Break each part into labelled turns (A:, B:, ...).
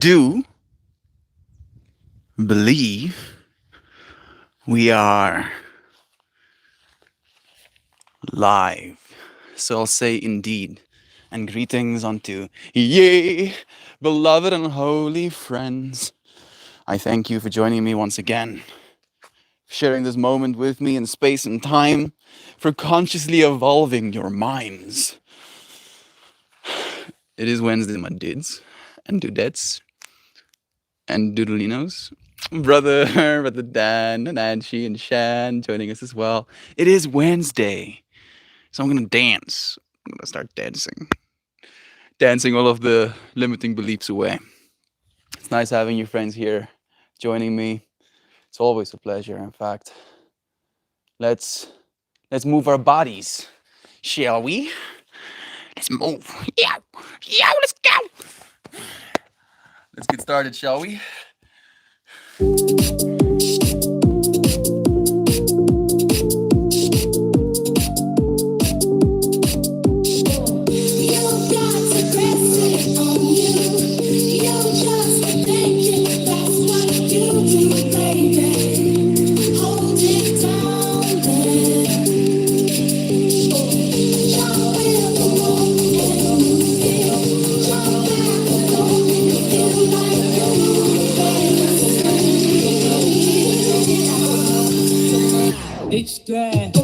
A: do believe we are live. So I'll say indeed, and greetings unto ye, beloved and holy friends. I thank you for joining me once again, sharing this moment with me in space and time, for consciously evolving your minds. It is Wednesday, my dudes and dudettes and doodleinos. Brother Dan and Angie and Shan joining us as well. It is Wednesday, so I'm gonna dance. I'm gonna start dancing all of the limiting beliefs away. It's nice having you friends here joining me. It's always a pleasure. In fact, let's let's move our bodies, shall we? Let's move. Yeah, yeah. Let's go. Let's get started, shall we?
B: It's that.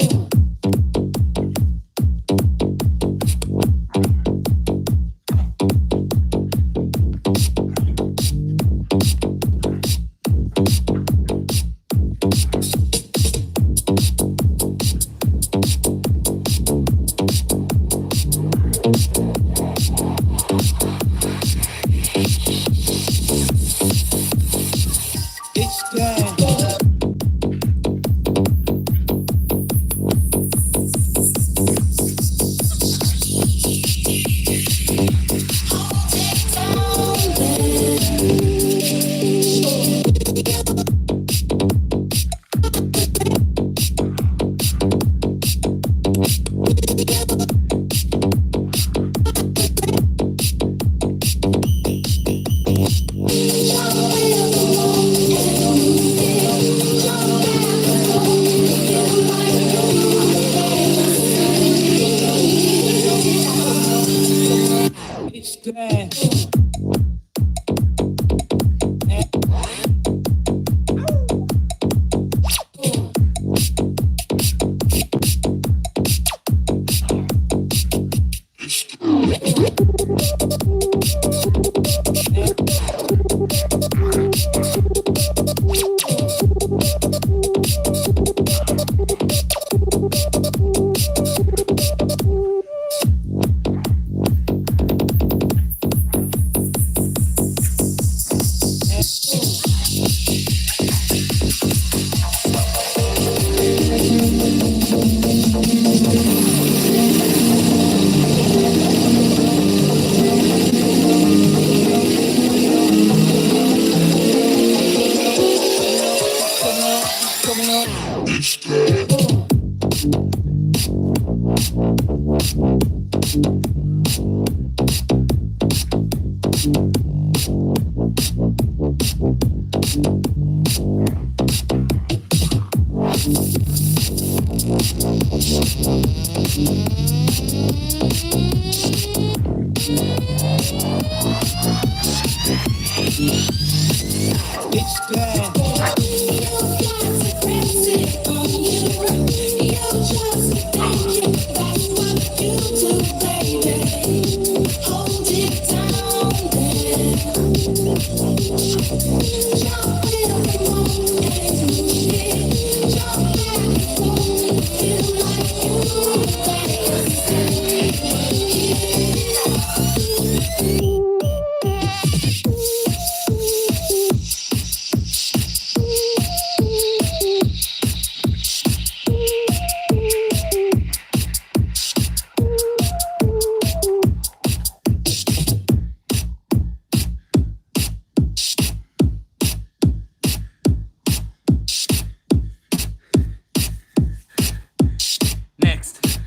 A: Next.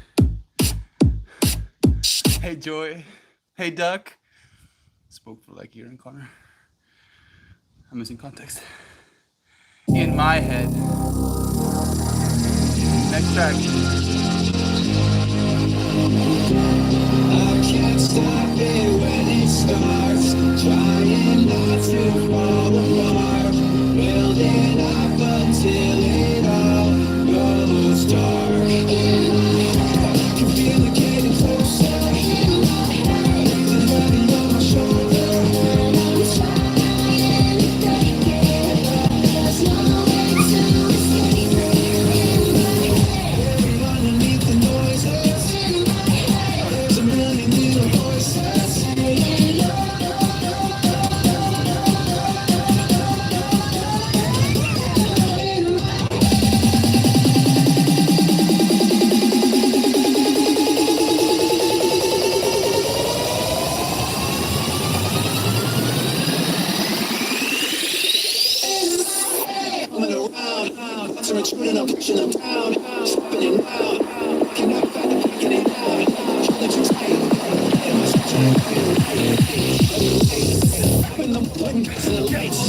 A: Hey Joy. Hey Duck. Spoke for like a year in Connor. I'm missing context. In my head. Next track.
B: I can't stop it when it starts. Trying not to fall apart. Building up until it all goes dark. Can feel it getting closer. The heavy on my shoulder. Buried underneath the noises. There's a million little voices. Coming around, thoughts are intruding, I'm pushing them down, spinning round, looking up back and kicking it down, holding too tight, getting myself trying to when the button gets in the lights.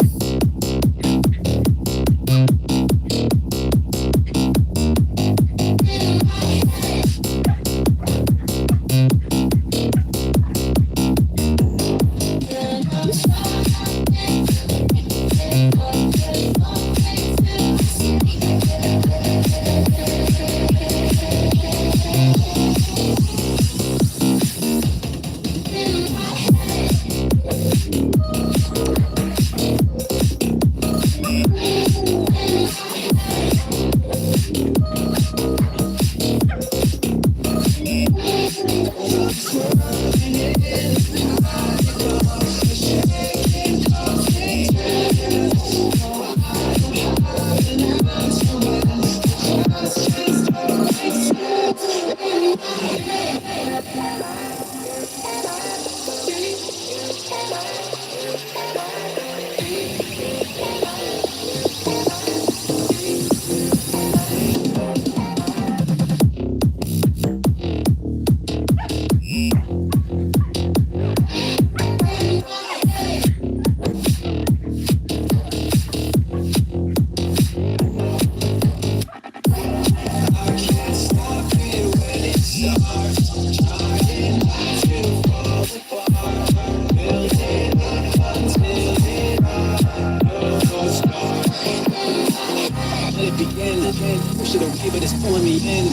B: Push it away, but it's pulling me in.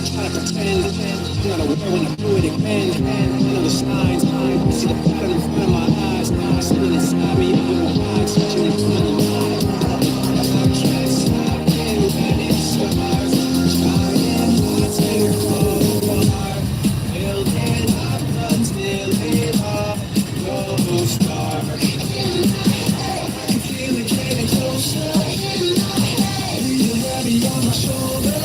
B: Try to pretend I'm not aware when I do it again. I know the signs. I see the pattern in front of my eyes. I see it inside me. Open my eyes, switching into my mind. I can't stop it when it starts. Trying not to fall apart. Building up until it all goes dark. I can feel it getting closer. Heavy on my shoulder.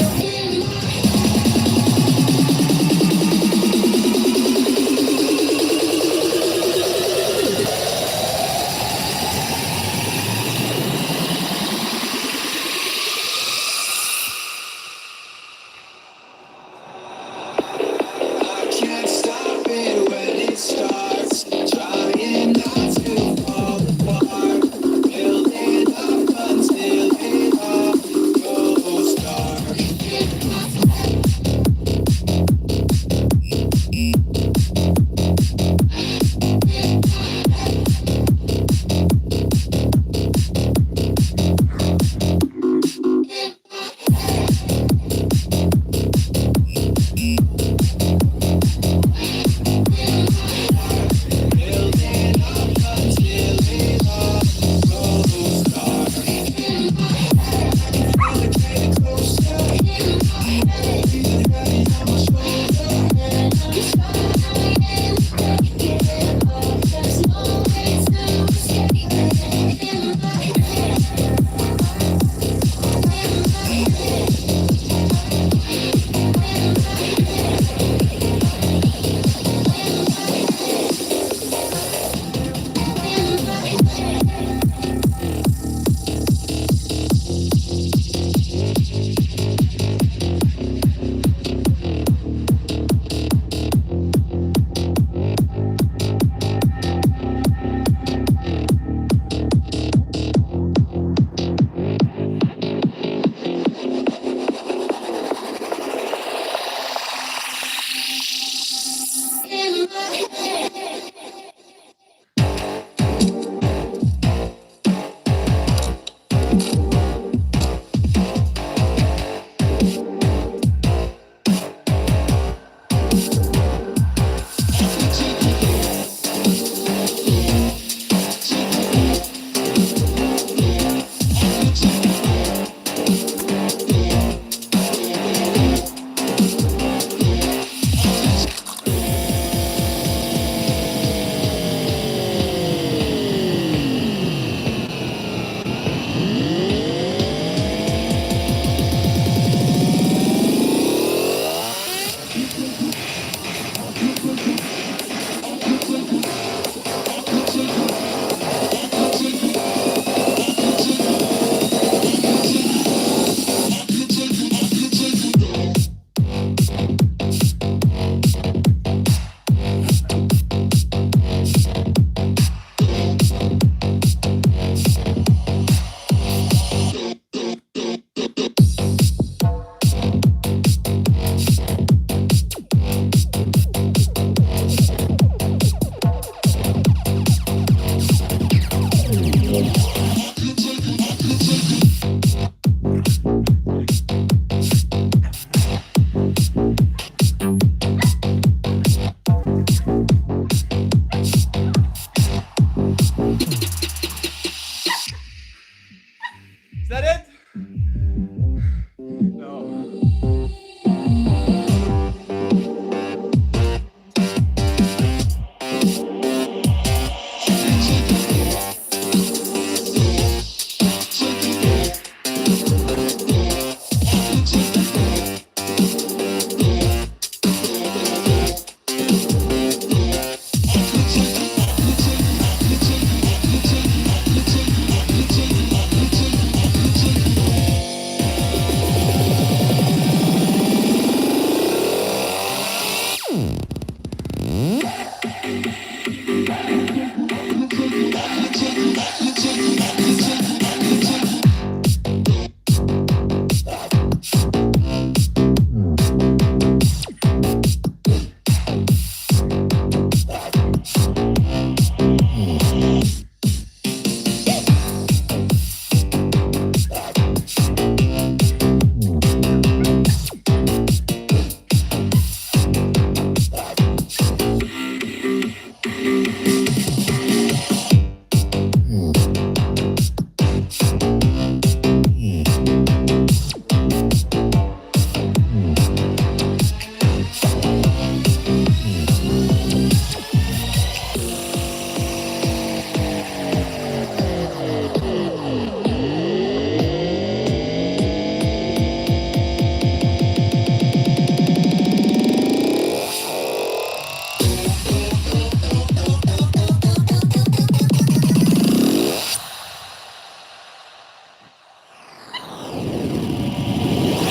A: Is that it? No.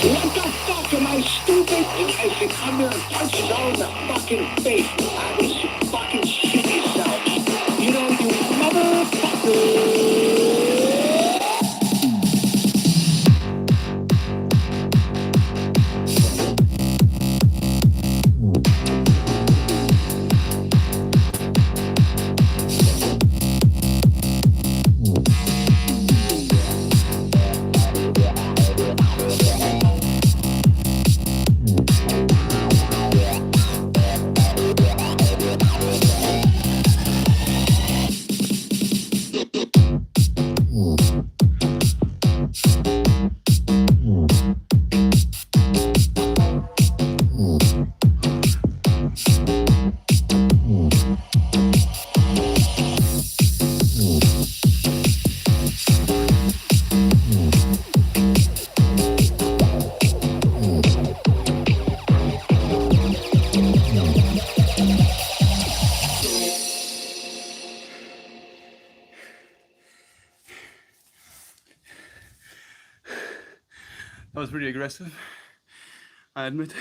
B: What the fuck am I stupid? You guys should come here and punch us all in the fucking face. I was fucking shit yourself. You know, you motherfucker.
A: That was pretty aggressive, I admit.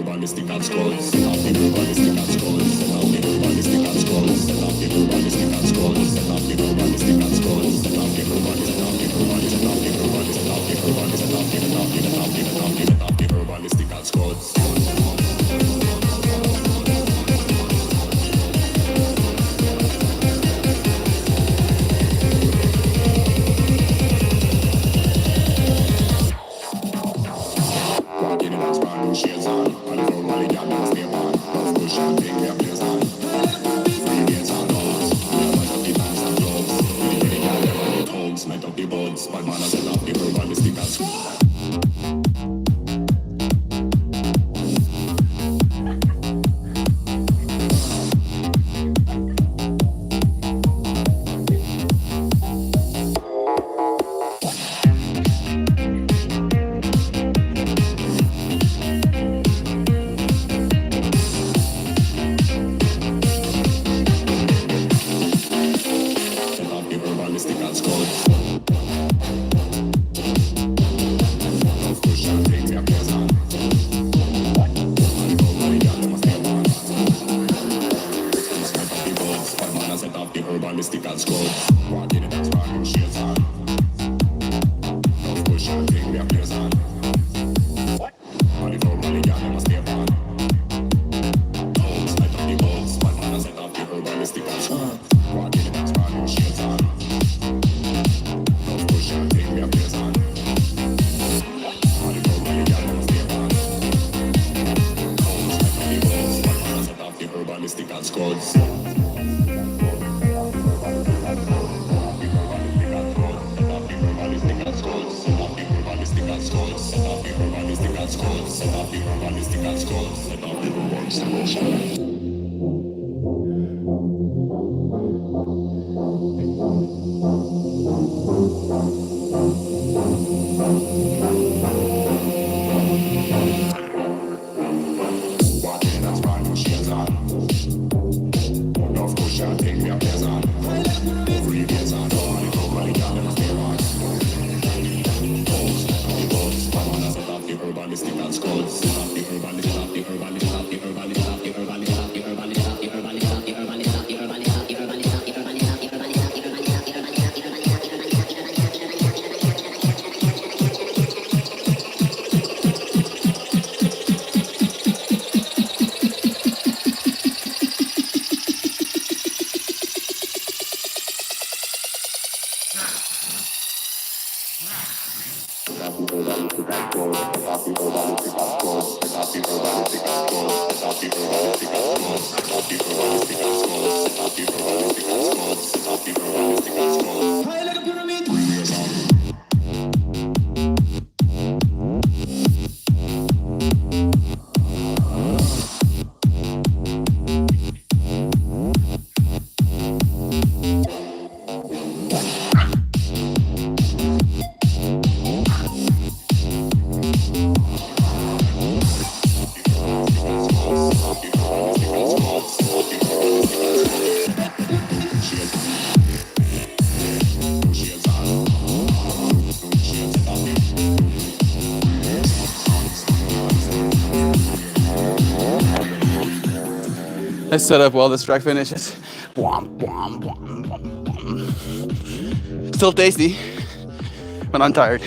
C: Ballistic and scrolls,
A: Let's set up while this track finishes. Bwom, bwom, bwom, bwom, bwom. Still tasty, but I'm tired.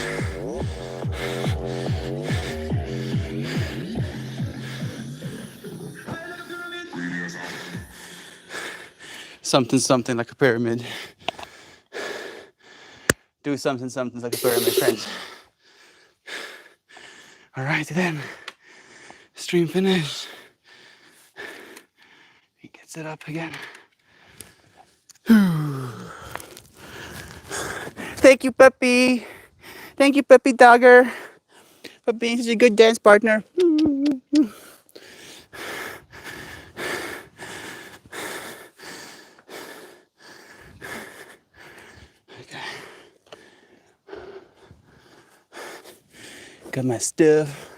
A: Something, something like a pyramid. Do something, something like a pyramid, friends. All right, then. Stream finished. He gets it up again. Thank you, Peppy. Thank you, Peppy Dogger, for being such a good dance partner. Okay. Got my stuff.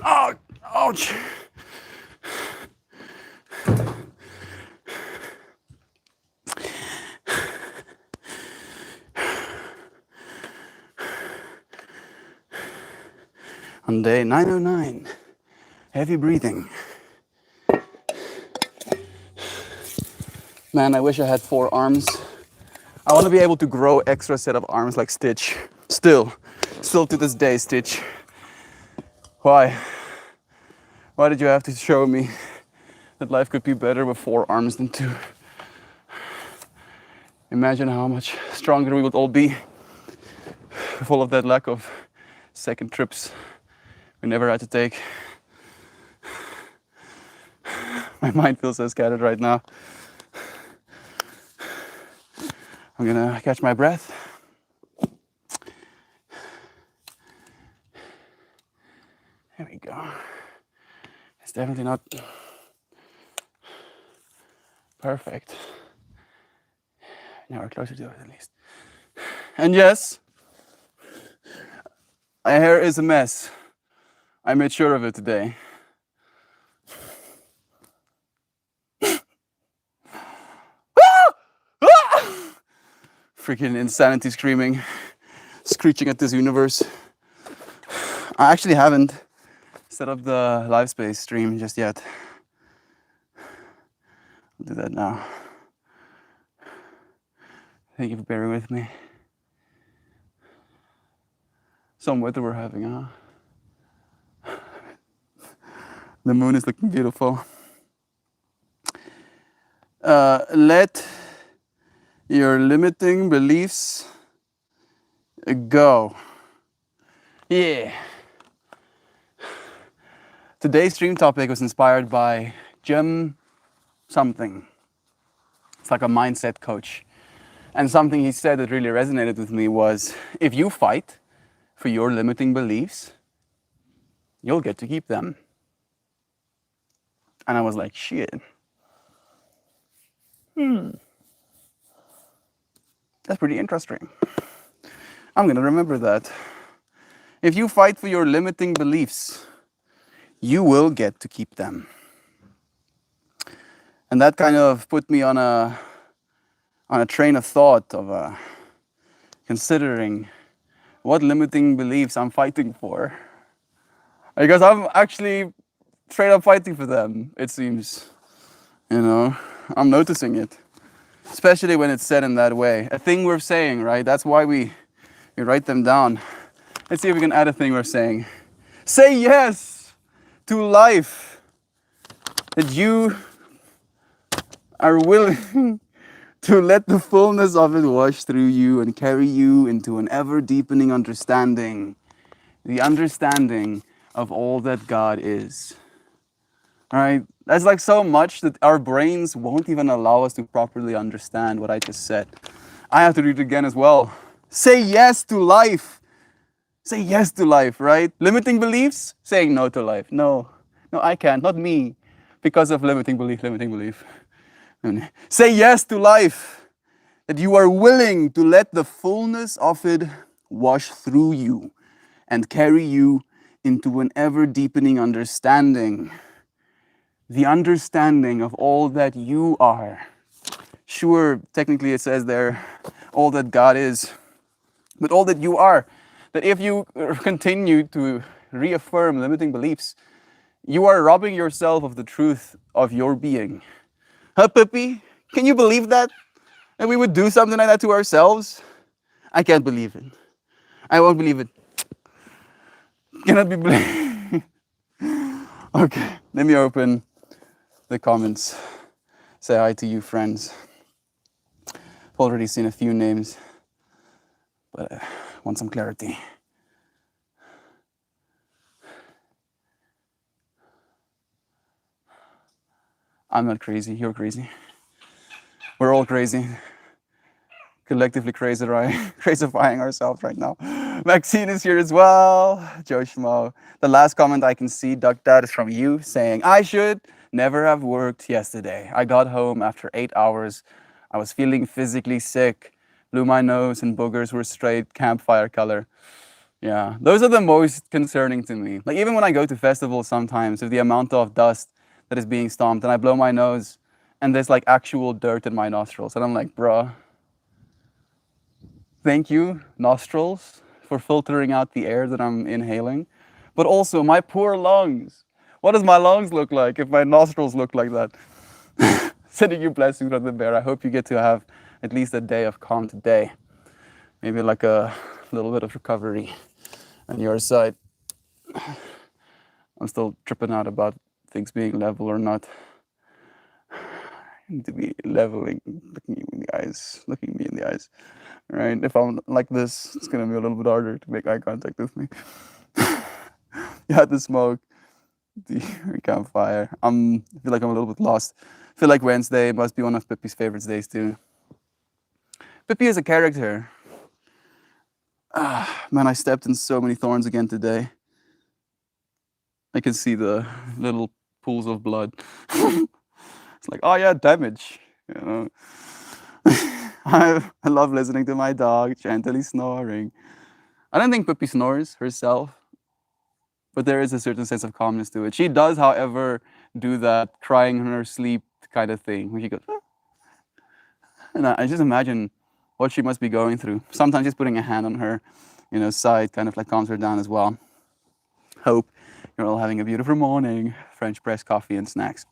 A: Oh, ouch. On day 909, heavy breathing. Man, I wish I had 4 arms. I want to be able to grow extra set of arms like Stitch. Still to this day, Stitch. Why? Why did you have to show me that life could be better with 4 arms than 2? Imagine how much stronger we would all be with all of that lack of second trips we never had to take. My mind feels so scattered right now. I'm gonna catch my breath. There we go. It's definitely not perfect. Now we're closer to it at least. And yes, my hair is a mess. I made sure of it today. Freaking insanity screaming, screeching at this universe. I actually haven't set up the live space stream just yet. I'll do that now. Thank you for bearing with me. Some weather we're having, huh? The moon is looking beautiful. Let your limiting beliefs go. Yeah. Today's stream topic was inspired by Jim something. It's like a mindset coach. And something he said that really resonated with me was, if you fight for your limiting beliefs, you'll get to keep them. And I was like, shit. That's pretty interesting. I'm gonna remember that. If you fight for your limiting beliefs, you will get to keep them. And that kind of put me on a train of thought of considering what limiting beliefs I'm fighting for. Because I'm actually straight up fighting for them, it seems. You know, I'm noticing it. Especially when it's said in that way. A thing we're saying, right? That's why we write them down. Let's see if we can add a thing we're saying. Say yes to life. That you are willing to let the fullness of it wash through you and carry you into an ever deepening understanding. The understanding of all that God is. All right? That's like so much that our brains won't even allow us to properly understand what I just said. I have to read it again as well. Say yes to life. Say yes to life, right? Limiting beliefs, saying no to life. No, I can't, not me, because of limiting belief. Say yes to life, that you are willing to let the fullness of it wash through you and carry you into an ever deepening understanding. The understanding of all that you are. Sure, technically it says there, all that God is, but all that you are. That if you continue to reaffirm limiting beliefs, you are robbing yourself of the truth of your being. Huh, Pippi? Can you believe that? That we would do something like that to ourselves? I can't believe it. I won't believe it. Cannot be believed. Okay, let me open the comments. Say hi to you, friends. I've already seen a few names, but I want some clarity. I'm not crazy, you're crazy. We're all crazy. Collectively crazifying ourselves right now. Maxine is here as well. Joe Schmo. The last comment I can see, Duck Dad, is from you saying, I should never have worked yesterday. I got home after 8 hours. I was feeling physically sick. Blew my nose and boogers were straight campfire color. Yeah, those are the most concerning to me. Like even when I go to festivals sometimes, with the amount of dust that is being stomped and I blow my nose and there's like actual dirt in my nostrils. And I'm like, bruh, thank you, nostrils, for filtering out the air that I'm inhaling. But also my poor lungs. What does my lungs look like if my nostrils look like that? Sending you blessings, Brother Bear. I hope you get to have at least a day of calm today. Maybe like a little bit of recovery on your side. I'm still tripping out about things being level or not. I need to be leveling, looking me in the eyes. Right? If I'm like this, it's gonna be a little bit harder to make eye contact with me. You had the smoke, the campfire. I feel like I'm a little bit lost. I feel like Wednesday must be one of Pippi's favorite days too. Pippi is a character. Man, I stepped in so many thorns again today. I can see the little pools of blood. It's like, oh yeah, damage. You know. I love listening to my dog gently snoring. I don't think Pippi snores herself, but there is a certain sense of calmness to it. She does, however, do that crying in her sleep kind of thing, where she goes, ah. And I just imagine what she must be going through. Sometimes just putting a hand on her, side kind of like calms her down as well. Hope you're all having a beautiful morning. French press coffee and snacks.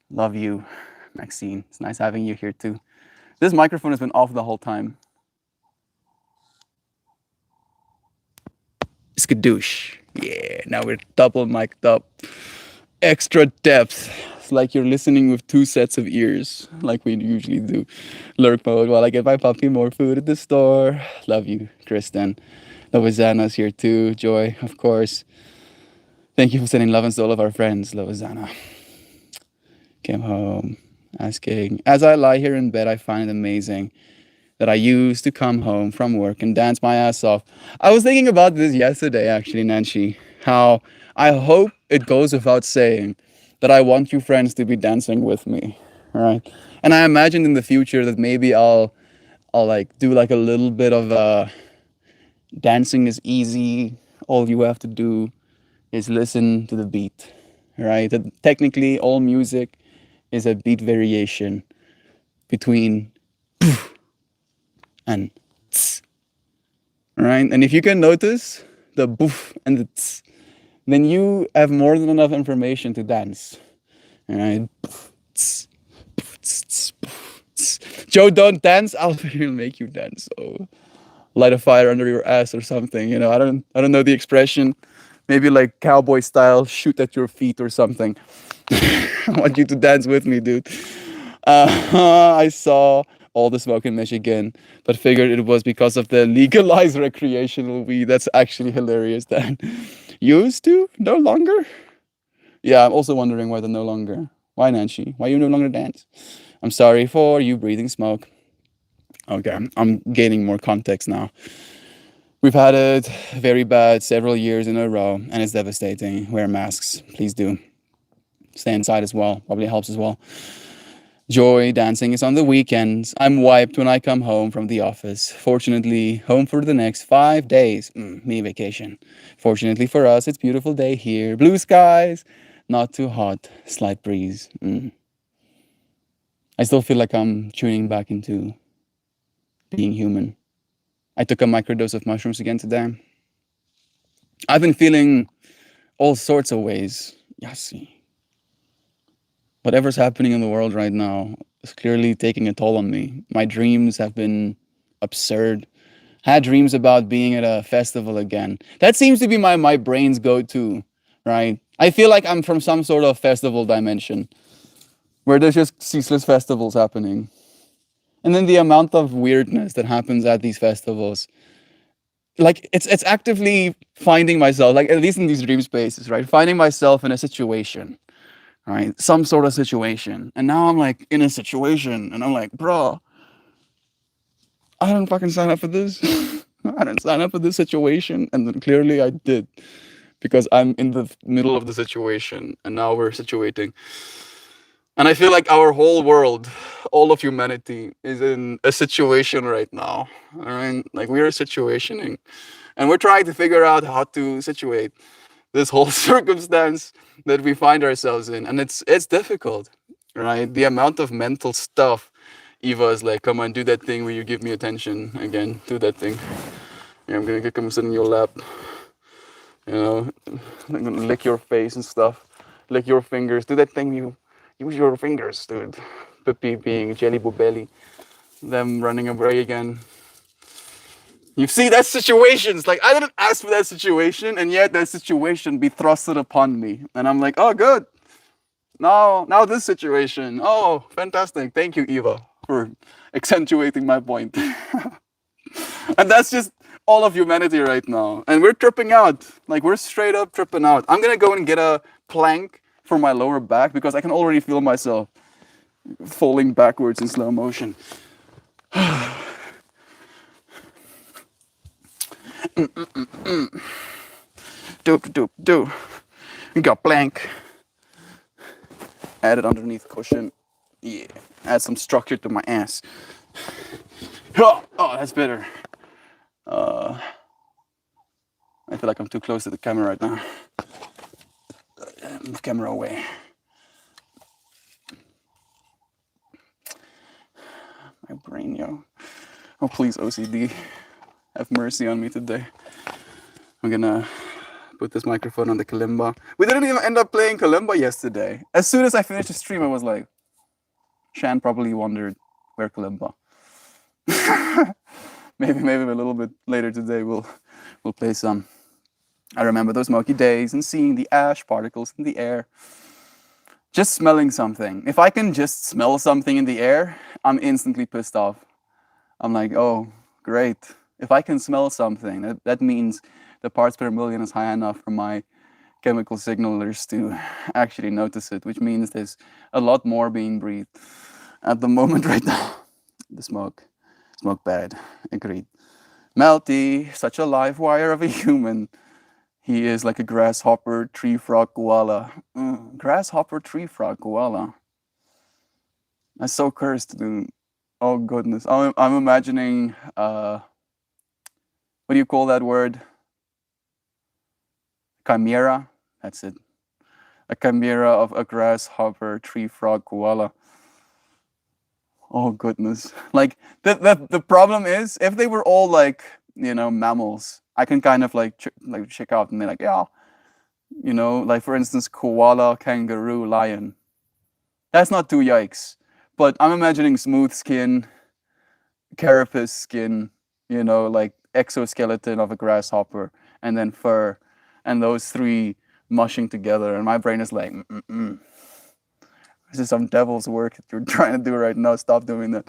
A: Love you, Maxine. It's nice having you here too. This microphone has been off the whole time. Skadoosh. Yeah, now we're double mic'd up. Extra depth. It's like you're listening with two sets of ears, like we usually do. Lurk mode while I get my puppy more food at the store. Love you, Kristen. Lovazana's here too. Joy, of course. Thank you for sending love and to all of our friends. Lovazana came home asking, as I lie here in bed, I find it amazing that I used to come home from work and dance my ass off. I was thinking about this yesterday, actually, Nancy, how I hope it goes without saying that I want you friends to be dancing with me, right? And I imagine in the future that maybe I'll like do like a little bit of dancing is easy. All you have to do is listen to the beat, right? That technically all music is a beat variation between and tss, right? And if you can notice the boof and the tss, then you have more than enough information to dance. Right? Tss, poof, tss, tss, poof, tss. Joe, don't dance. I'll make you dance. So light a fire under your ass or something. You know, I don't know the expression. Maybe like cowboy style, shoot at your feet or something. I want you to dance with me, dude. I saw all the smoke in Michigan, but figured it was because of the legalized recreational weed. That's actually hilarious. Dan. Used to? No longer? Yeah, I'm also wondering why they're no longer. Why, Nancy? Why you no longer dance? I'm sorry for you breathing smoke. Okay, I'm gaining more context now. We've had it very bad several years in a row, and it's devastating. Wear masks, please do. Stay inside as well, probably helps as well. Joy, dancing is on the weekends. I'm wiped when I come home from the office. Fortunately, home for the next 5 days. Me vacation. Fortunately for us, it's beautiful day here. Blue skies, not too hot, slight breeze. I still feel like I'm tuning back into being human. I took a microdose of mushrooms again today. I've been feeling all sorts of ways. Yasi. Whatever's happening in the world right now is clearly taking a toll on me. My dreams have been absurd. Had dreams about being at a festival again. That seems to be my brain's go-to, right? I feel like I'm from some sort of festival dimension where there's just ceaseless festivals happening. And then the amount of weirdness that happens at these festivals, like it's actively finding myself, like at least in these dream spaces, right? Finding myself in a situation, right? Some sort of situation. And now I'm like in a situation and I'm like, bro, I didn't fucking sign up for this. I didn't sign up for this situation. And then clearly I did because I'm in the middle of the situation and now we're situating. And I feel like our whole world, all of humanity, is in a situation right now. All right, like we are situationing, and we're trying to figure out how to situate this whole circumstance that we find ourselves in, and it's difficult, right? The amount of mental stuff. Eva is like, "Come on, do that thing where you give me attention again. Do that thing. Yeah, I'm gonna come sit in your lap. You know, I'm gonna lick your face and stuff, lick your fingers. Do that thing you." Use your fingers, dude. Pippi being Jelly Bobelli. Them running away again. You see, that situations. Like, I didn't ask for that situation, and yet that situation be thrusted upon me. And I'm like, oh, good. Now this situation. Oh, fantastic. Thank you, Eva, for accentuating my point. And that's just all of humanity right now. And we're tripping out. Like, we're straight up tripping out. I'm going to go and get a plank for my lower back because I can already feel myself falling backwards in slow motion. Do. We got plank. Add it underneath cushion. Yeah. Add some structure to my ass. Oh, that's better. I feel like I'm too close to the camera right now. Move camera away. My brain, yo. Oh, please, OCD. Have mercy on me today. I'm gonna put this microphone on the kalimba. We didn't even end up playing kalimba yesterday. As soon as I finished the stream, I was like, Shan probably wondered where kalimba. maybe a little bit later today we'll play some. I remember those smoky days and seeing the ash particles in the air. Just smelling something. If I can just smell something in the air, I'm instantly pissed off. I'm like, oh, great. If I can smell something, that means the parts per million is high enough for my chemical signalers to actually notice it, which means there's a lot more being breathed at the moment right now. The smoke bad, agreed. Melty, such a live wire of a human. He is like a grasshopper, tree frog, koala. Grasshopper, tree frog, koala. I'm so cursed, dude. Oh goodness, I'm imagining. What do you call that word? Chimera. That's it. A chimera of a grasshopper, tree frog, koala. Oh goodness! Like the problem is if they were all like mammals, I can kind of like check out and be like yeah, like for instance koala, kangaroo, lion. That's not too yikes. But I'm imagining smooth skin, carapace skin, like exoskeleton of a grasshopper, and then fur, and those three mushing together, and my brain is like, this is some devil's work that you're trying to do right now. Stop doing that.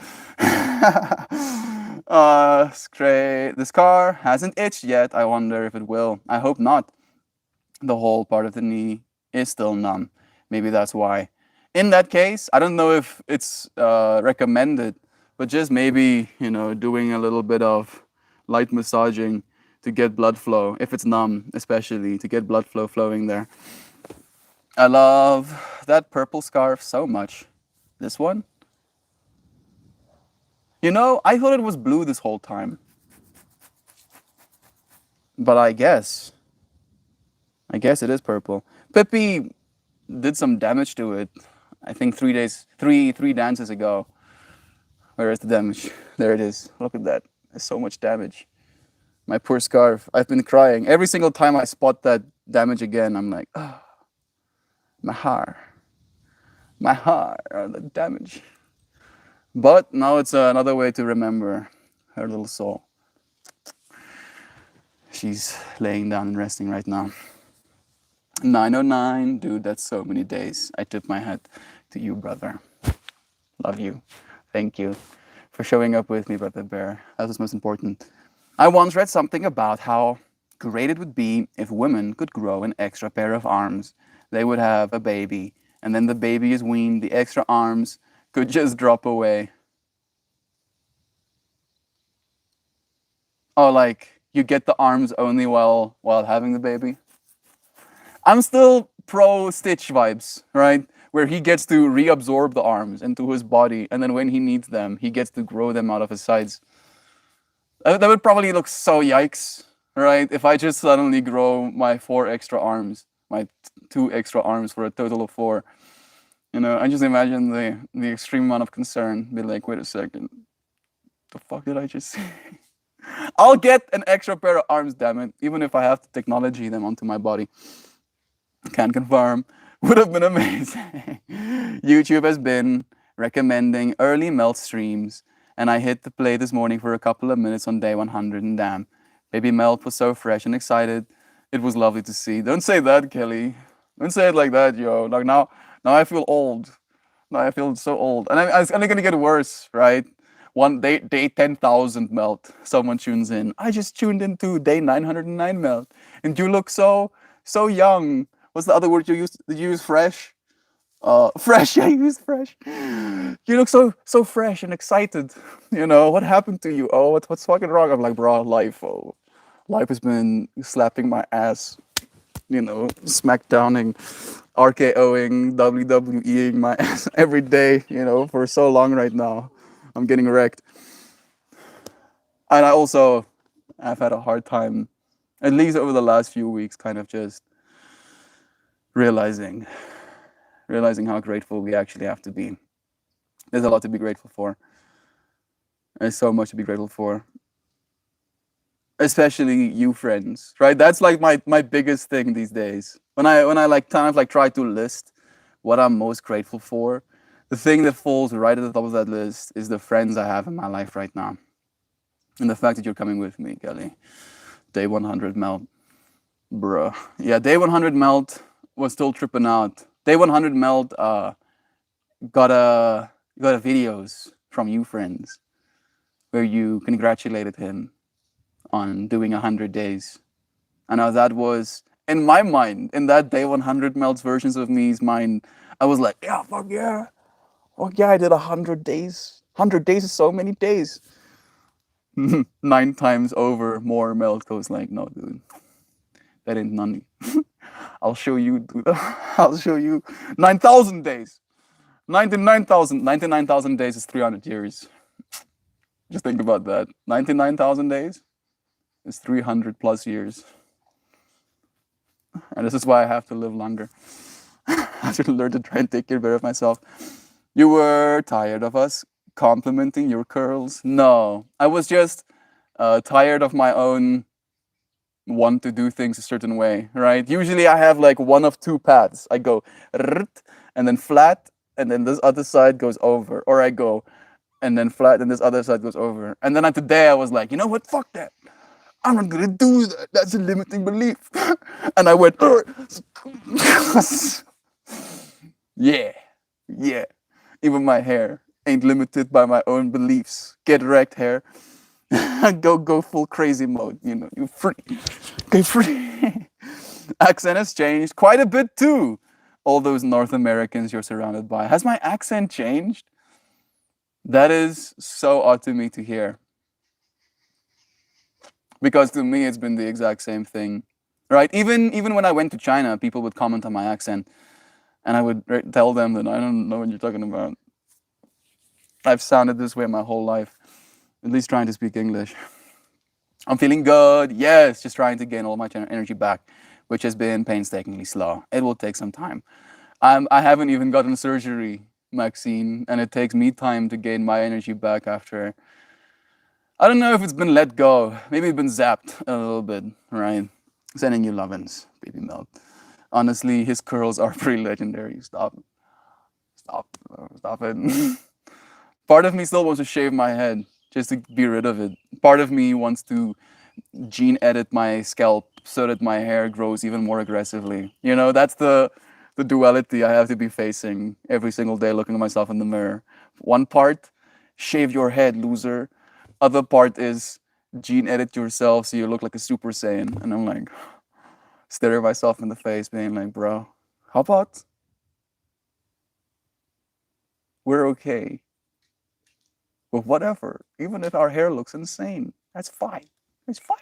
A: It's great. This car hasn't itched yet. I wonder if it will. I hope not. The whole part of the knee is still numb. Maybe that's why. In that case, I don't know if it's recommended, but just maybe, doing a little bit of light massaging to get blood flow, if it's numb, especially to get blood flow flowing there. I love that purple scarf so much. This one? I thought it was blue this whole time. But I guess it is purple. Pippi did some damage to it. I think 3 dances ago. Where is the damage? There it is. Look at that. There's so much damage. My poor scarf. I've been crying. Every single time I spot that damage again, I'm like, oh, my hair. The damage. But now it's another way to remember her little soul. She's laying down and resting right now. 9:09, dude, that's so many days. I tip my hat to you, brother. Love you. Thank you for showing up with me, Brother Bear. That was most important. I once read something about how great it would be if women could grow an extra pair of arms. They would have a baby, and then the baby is weaned, the extra arms could just drop away. Oh, like you get the arms only while having the baby? I'm still pro Stitch vibes, right? Where he gets to reabsorb the arms into his body, and then when he needs them, he gets to grow them out of his sides. That would probably look so yikes, right? If I just suddenly grow my 4 extra arms, my 2 extra arms for a total of 4. I just imagine the extreme amount of concern. Be like, wait a second, the fuck did I just say? I'll get an extra pair of arms, damn it, even if I have to technology them onto my body. Can't confirm. Would have been amazing. YouTube has been recommending early melt streams, and I hit the play this morning for a couple of minutes on day 100, and damn, baby Melt was so fresh and excited. It was lovely to see. Don't say that, Kelly. Don't say it like that, yo. Like now I feel old. Now I feel so old, and it's only gonna get worse, right? One day 10,000 Melt. Someone tunes in. I just tuned into day 909 Melt, and you look so young. What's the other word you used? Did you use fresh? Fresh. Yeah, you used fresh. You look so fresh and excited. What happened to you? Oh, what's fucking wrong? I'm like, bro, life. Oh, life has been slapping my ass. Smackdowning, RKOing, WWEing my ass every day. For so long right now. I'm getting wrecked. And I've had a hard time, at least over the last few weeks, kind of just realizing how grateful we actually have to be. There's a lot to be grateful for. There's so much to be grateful for. Especially you friends, right? That's like my biggest thing these days. When I like kind of like try to list what I'm most grateful for, the thing that falls right at the top of that list is the friends I have in my life right now. And the fact that you're coming with me, Kelly. Day 100 Melt. Bruh. Yeah, day 100 melt was still tripping out. Day 100 melt got a got a videos from you friends where you congratulated him on doing 100 days. And now that was in my mind, in that day 100 melts versions of me's mind, I was like, yeah, fuck yeah. Fuck yeah, I did 100 days. 100 days is so many days. 9 times over more melt goes like, no, dude, that ain't none. I'll show you, dude. I'll show you 9,000 days. 99,000 days is 300 years. Just think about that. 99,000 days is 300 plus years. And this is why I have to live longer. I have to learn to try and take care better of myself. You were tired of us complimenting your curls? No, I was just tired of my own want to do things a certain way, right? Usually I have like one of two paths. I go and then flat, and then this other side goes over, or I go and then flat, and this other side goes over. And then today I was like, you know what? Fuck that. I'm not gonna do that. That's a limiting belief. And I went, yeah, yeah. Even my hair ain't limited by my own beliefs. Get wrecked, hair. Go full crazy mode. You know, you free. Go free. Accent has changed quite a bit too. All those North Americans you're surrounded by. Has my accent changed? That is so odd to me to hear. Because to me it's been the exact same thing. Right? Even when I went to China, people would comment on my accent. And I would tell them that I don't know what you're talking about. I've sounded this way my whole life, at least trying to speak English. I'm feeling good. Yes, just trying to gain all my energy back, which has been painstakingly slow. It will take some time. I haven't even gotten surgery, Maxine, and it takes me time to gain my energy back after. I don't know if it's been let go. Maybe it's been zapped a little bit, right? Sending you lovin's, baby Melt. Honestly, his curls are pretty legendary. Stop. Stop it. Part of me still wants to shave my head just to be rid of it. Part of me wants to gene edit my scalp so that my hair grows even more aggressively. You know, that's the duality I have to be facing every single day looking at myself in the mirror. One part, shave your head, loser. Other part is gene edit yourself so you look like a Super Saiyan. And I'm like, staring myself in the face, being like, bro, how about we're okay with whatever, even if our hair looks insane? That's fine. It's fine.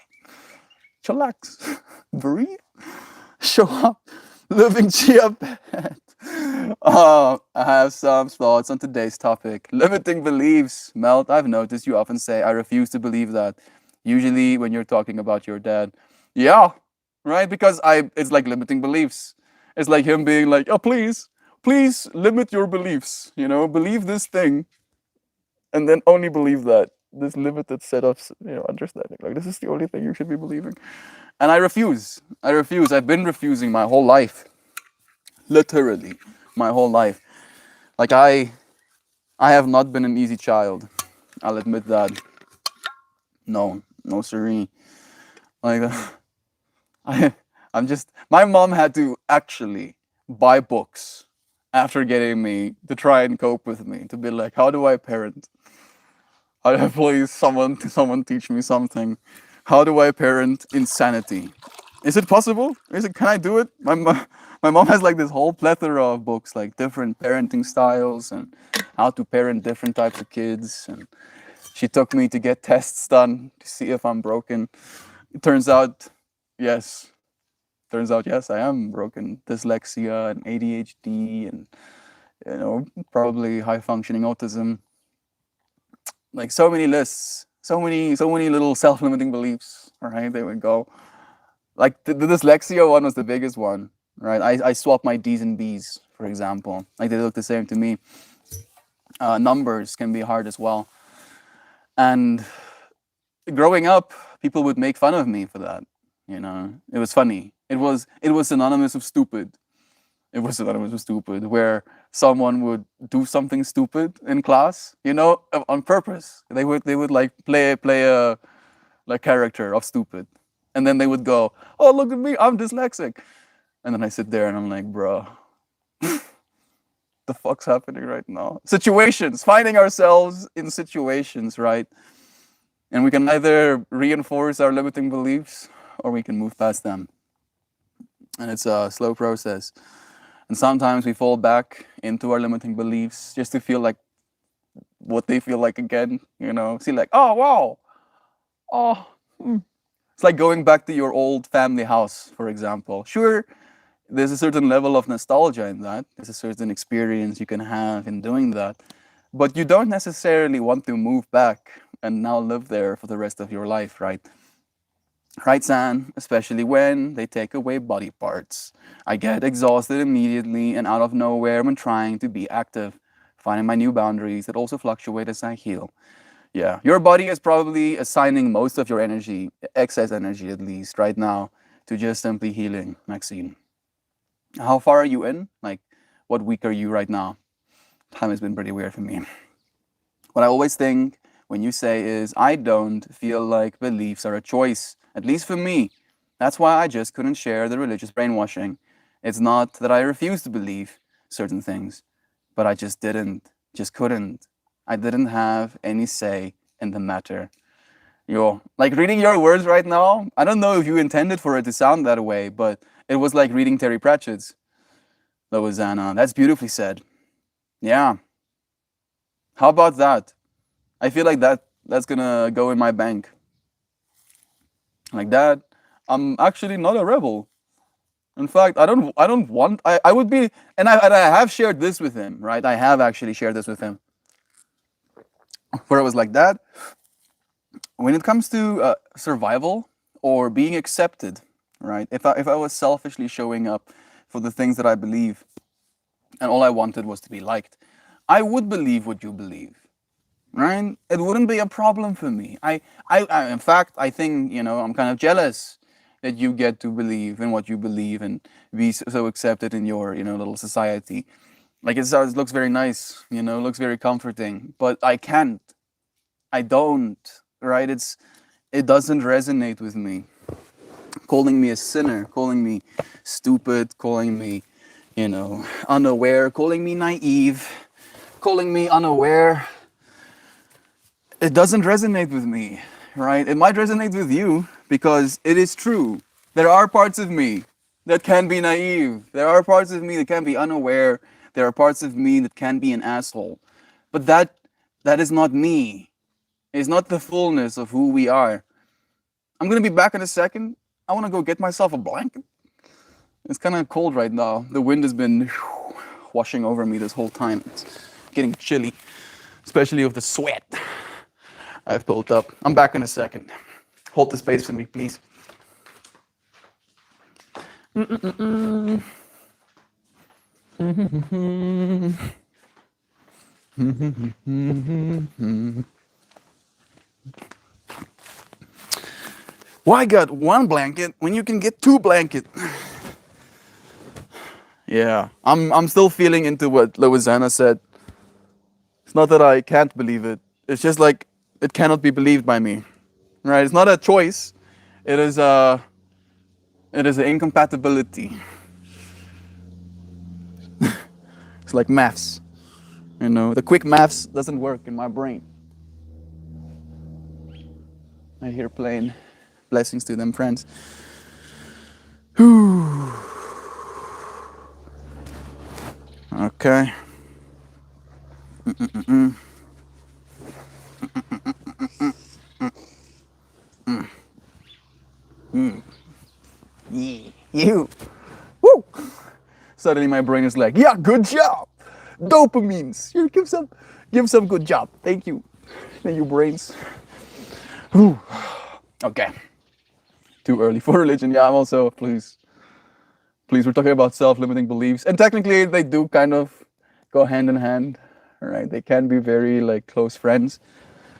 A: Chillax, breathe, show up, living chia pet. I have some thoughts on today's topic. Limiting beliefs. Melt, I've noticed you often say, I refuse to believe that. Usually when you're talking about your dad. Yeah, right? Because it's like limiting beliefs. It's like him being like, oh, please limit your beliefs. You know, believe this thing and then only believe that. This limited set of understanding. Like, this is the only thing you should be believing. And I refuse. I refuse. I've been refusing my whole life. Literally, my whole life. Like I have not been an easy child. I'll admit that. No, siree. Like, I'm just. My mom had to actually buy books after getting me to try and cope with me. To be like, how do I parent? How do I please someone teach me something? How do I parent insanity? Is it possible? Can I do it? My mom has like this whole plethora of books, like different parenting styles and how to parent different types of kids. And she took me to get tests done to see if I'm broken. It turns out, yes. Yes, I am broken. Dyslexia and ADHD and probably high functioning autism. Like so many lists, so many little self-limiting beliefs. Right, there we go. Like the dyslexia one was the biggest one, right? I swapped my D's and B's, for example. Like they look the same to me. Numbers can be hard as well. And growing up, people would make fun of me for that. You know, it was funny. It was synonymous with stupid. It was synonymous with stupid, where someone would do something stupid in class, on purpose. They would like play a like character of stupid, And then they would go, "Oh, look at me, I'm dyslexic." And then I sit there and I'm like, bro, the fuck's happening right now? Situations, finding ourselves in situations, right? And we can either reinforce our limiting beliefs or we can move past them. And it's a slow process. And sometimes we fall back into our limiting beliefs just to feel like what they feel like again, See, like, oh, wow. Oh, it's like going back to your old family house, for example. Sure, there's a certain level of nostalgia in that. There's a certain experience you can have in doing that. But you don't necessarily want to move back and now live there for the rest of your life, right? Right, San? Especially when they take away body parts. I get exhausted immediately and out of nowhere when trying to be active, finding my new boundaries that also fluctuate as I heal. Yeah, your body is probably assigning most of your energy, excess energy at least, right now, to just simply healing, Maxine. How far are you in? Like, what week are you right now? Time has been pretty weird for me. What I always think when you say is, I don't feel like beliefs are a choice, at least for me. That's why I just couldn't share the religious brainwashing. It's not that I refuse to believe certain things, but I just didn't, just couldn't. I didn't have any say in the matter. Like reading your words right now, I don't know if you intended for it to sound that way, but it was like reading Terry Pratchett's. Loizana. That's beautifully said. Yeah. How about that? I feel like that's gonna go in my bank. Like that. I'm actually not a rebel. In fact, I don't want I would be and I have shared this with him, right? I have actually shared this with him. Where it was like that. When it comes to survival or being accepted, right? If I was selfishly showing up for the things that I believe, and all I wanted was to be liked, I would believe what you believe, right? It wouldn't be a problem for me. In fact, I think I'm kind of jealous that you get to believe in what you believe and be so accepted in your little society. Like it looks very nice, looks very comforting, but I can't. I don't. Right? It doesn't resonate with me. Calling me a sinner, calling me stupid, calling me, unaware, calling me naive, calling me unaware. It doesn't resonate with me, right? It might resonate with you because it is true. There are parts of me that can be naive. There are parts of me that can be unaware. There are parts of me that can be an asshole. But that is not me. It's not the fullness of who we are. I'm gonna be back in a second. I want to go get myself a blanket. It's kind of cold right now. The wind has been washing over me this whole time. It's getting chilly, especially with the sweat I've built up. I'm back in a second. Hold the space for me, please. Why got one blanket when you can get two blankets? Yeah, I'm still feeling into what Loizana said. It's not that I can't believe it. It's just like it cannot be believed by me. Right? It's not a choice. It is an incompatibility. It's like maths. The quick maths doesn't work in my brain. I hear playing. Blessings to them, friends. Whew. Okay. Yeah, you. Woo! Suddenly my brain is like, yeah, good job. Dopamines. Here, give some good job. Thank you. Thank you, brains. Whew. Okay. Too early for religion. Yeah, I'm also, please, we're talking about self-limiting beliefs. And technically they do kind of go hand in hand, right? They can be very like close friends.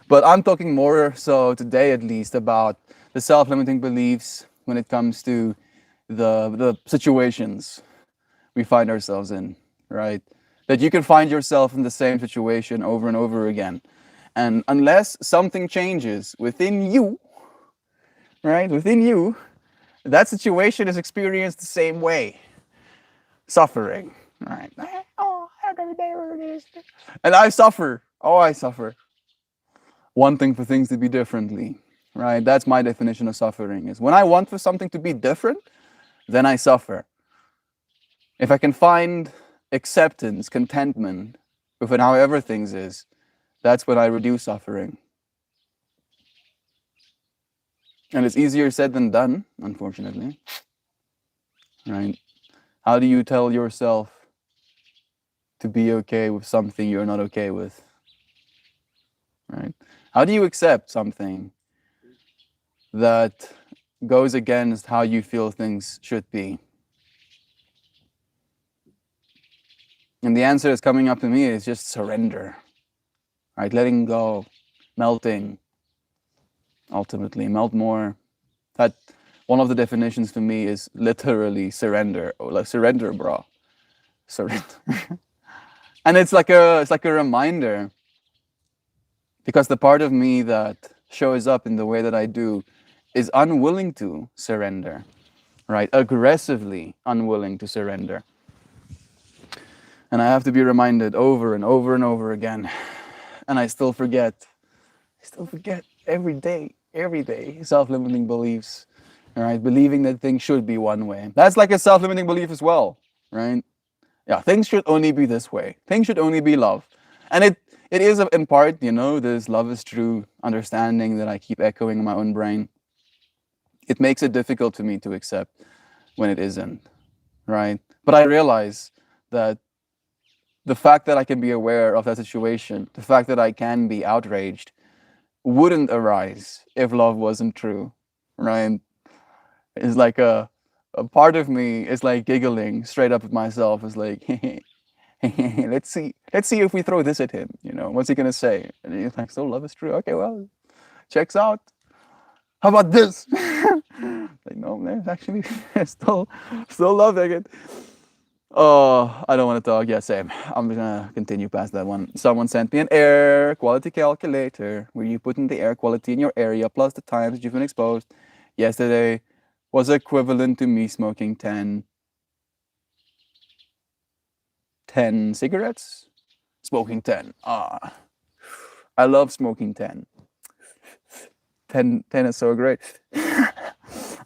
A: But I'm talking more so today at least about the self-limiting beliefs when it comes to the situations we find ourselves in, right? That you can find yourself in the same situation over and over again. And unless something changes within you, right? Within you, that situation is experienced the same way. Suffering, right? Oh, and I suffer. Oh, I suffer. Wanting for things to be differently, right? That's my definition of suffering. Is when I want for something to be different, then I suffer. If I can find acceptance, contentment within however things is, that's when I reduce suffering. And it's easier said than done, unfortunately. Right? How do you tell yourself to be okay with something you're not okay with? Right? How do you accept something that goes against how you feel things should be? And the answer that's coming up to me is just surrender. Right? Letting go, melting, ultimately, melt more. That one of the definitions for me is literally surrender. Or like surrender, bro. Surrender. And it's like a reminder, because the part of me that shows up in the way that I do is unwilling to surrender, right? Aggressively unwilling to surrender. And I have to be reminded over and over and over again. And I still forget. Every day, self-limiting beliefs, right? Believing that things should be one way. That's like a self-limiting belief as well, right? Yeah, things should only be this way. Things should only be love. And it is in part, this love is true understanding that I keep echoing in my own brain. It makes it difficult for me to accept when it isn't, right? But I realize that the fact that I can be aware of that situation, the fact that I can be outraged, wouldn't arise if love wasn't true, right? It's like a part of me is like giggling straight up at myself. It's like, let's see if we throw this at him. What's he gonna say? And he's like, so love is true. Okay, well, checks out. How about this? Like, no, man, actually, still loving it. Oh, I don't want to talk. Yeah, same. I'm gonna continue past that one. Someone sent me an air quality calculator where you put in the air quality in your area plus the times that you've been exposed. Yesterday was equivalent to me smoking 10 cigarettes. Smoking 10. I love smoking 10. 10 is so great.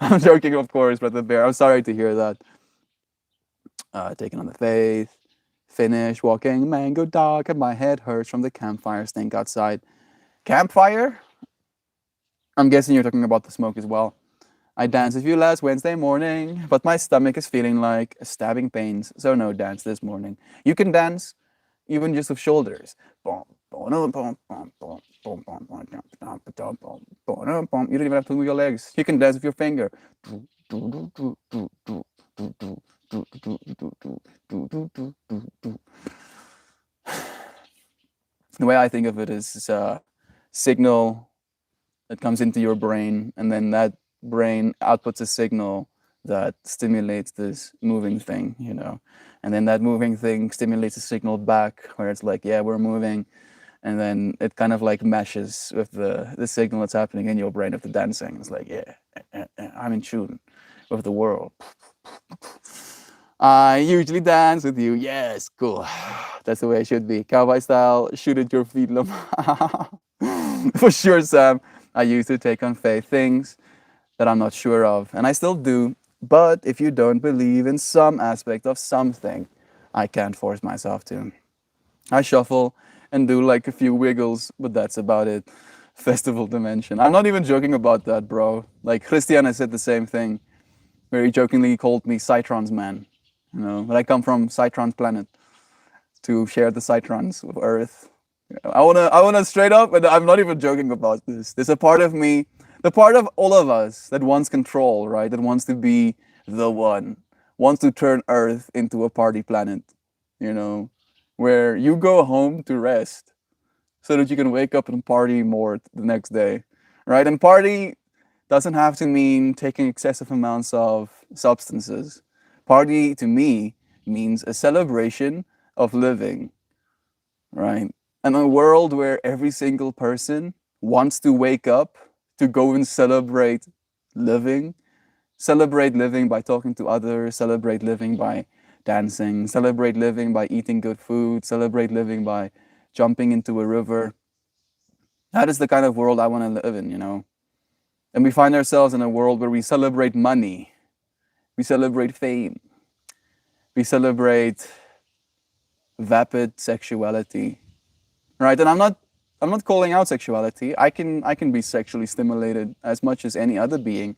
A: I'm joking, of course, Brother Bear. I'm sorry to hear that. Taking on the faith, finish walking, mango dog, and my head hurts from the campfire stink outside. Campfire? I'm guessing you're talking about the smoke as well. I danced with you last Wednesday morning, but my stomach is feeling like stabbing pains, so no dance this morning. You can dance, even just with shoulders. You don't even have to move your legs. You can dance with your finger. The way I think of it is a signal that comes into your brain, and then that brain outputs a signal that stimulates this moving thing, and then that moving thing stimulates a signal back where it's like, yeah, we're moving, and then it kind of like meshes with the signal that's happening in your brain of the dancing. It's like, yeah, I'm in tune with the world. I usually dance with you. Yes, cool. That's the way it should be. Cowboy style, shoot at your feet. For sure, Sam. I used to take on faith things that I'm not sure of, and I still do. But if you don't believe in some aspect of something, I can't force myself to. I shuffle and do like a few wiggles, but that's about it. Festival dimension. I'm not even joking about that, bro. Like Christiana said the same thing, where he jokingly called me Cytron's man. But I come from Cytron's planet to share the Cytrons with Earth. I wanna straight up, and I'm not even joking about this. There's a part of me, the part of all of us that wants control, right? That wants to be the one, wants to turn Earth into a party planet, where you go home to rest so that you can wake up and party more the next day, right? And party doesn't have to mean taking excessive amounts of substances. Party to me means a celebration of living, right? And a world where every single person wants to wake up to go and celebrate living. Celebrate living by talking to others, celebrate living by dancing, celebrate living by eating good food, celebrate living by jumping into a river. That is the kind of world I want to live in, you know. And we find ourselves in a world where we celebrate money, we celebrate fame, we celebrate vapid sexuality, right? And I'm not calling out sexuality. I can be sexually stimulated as much as any other being,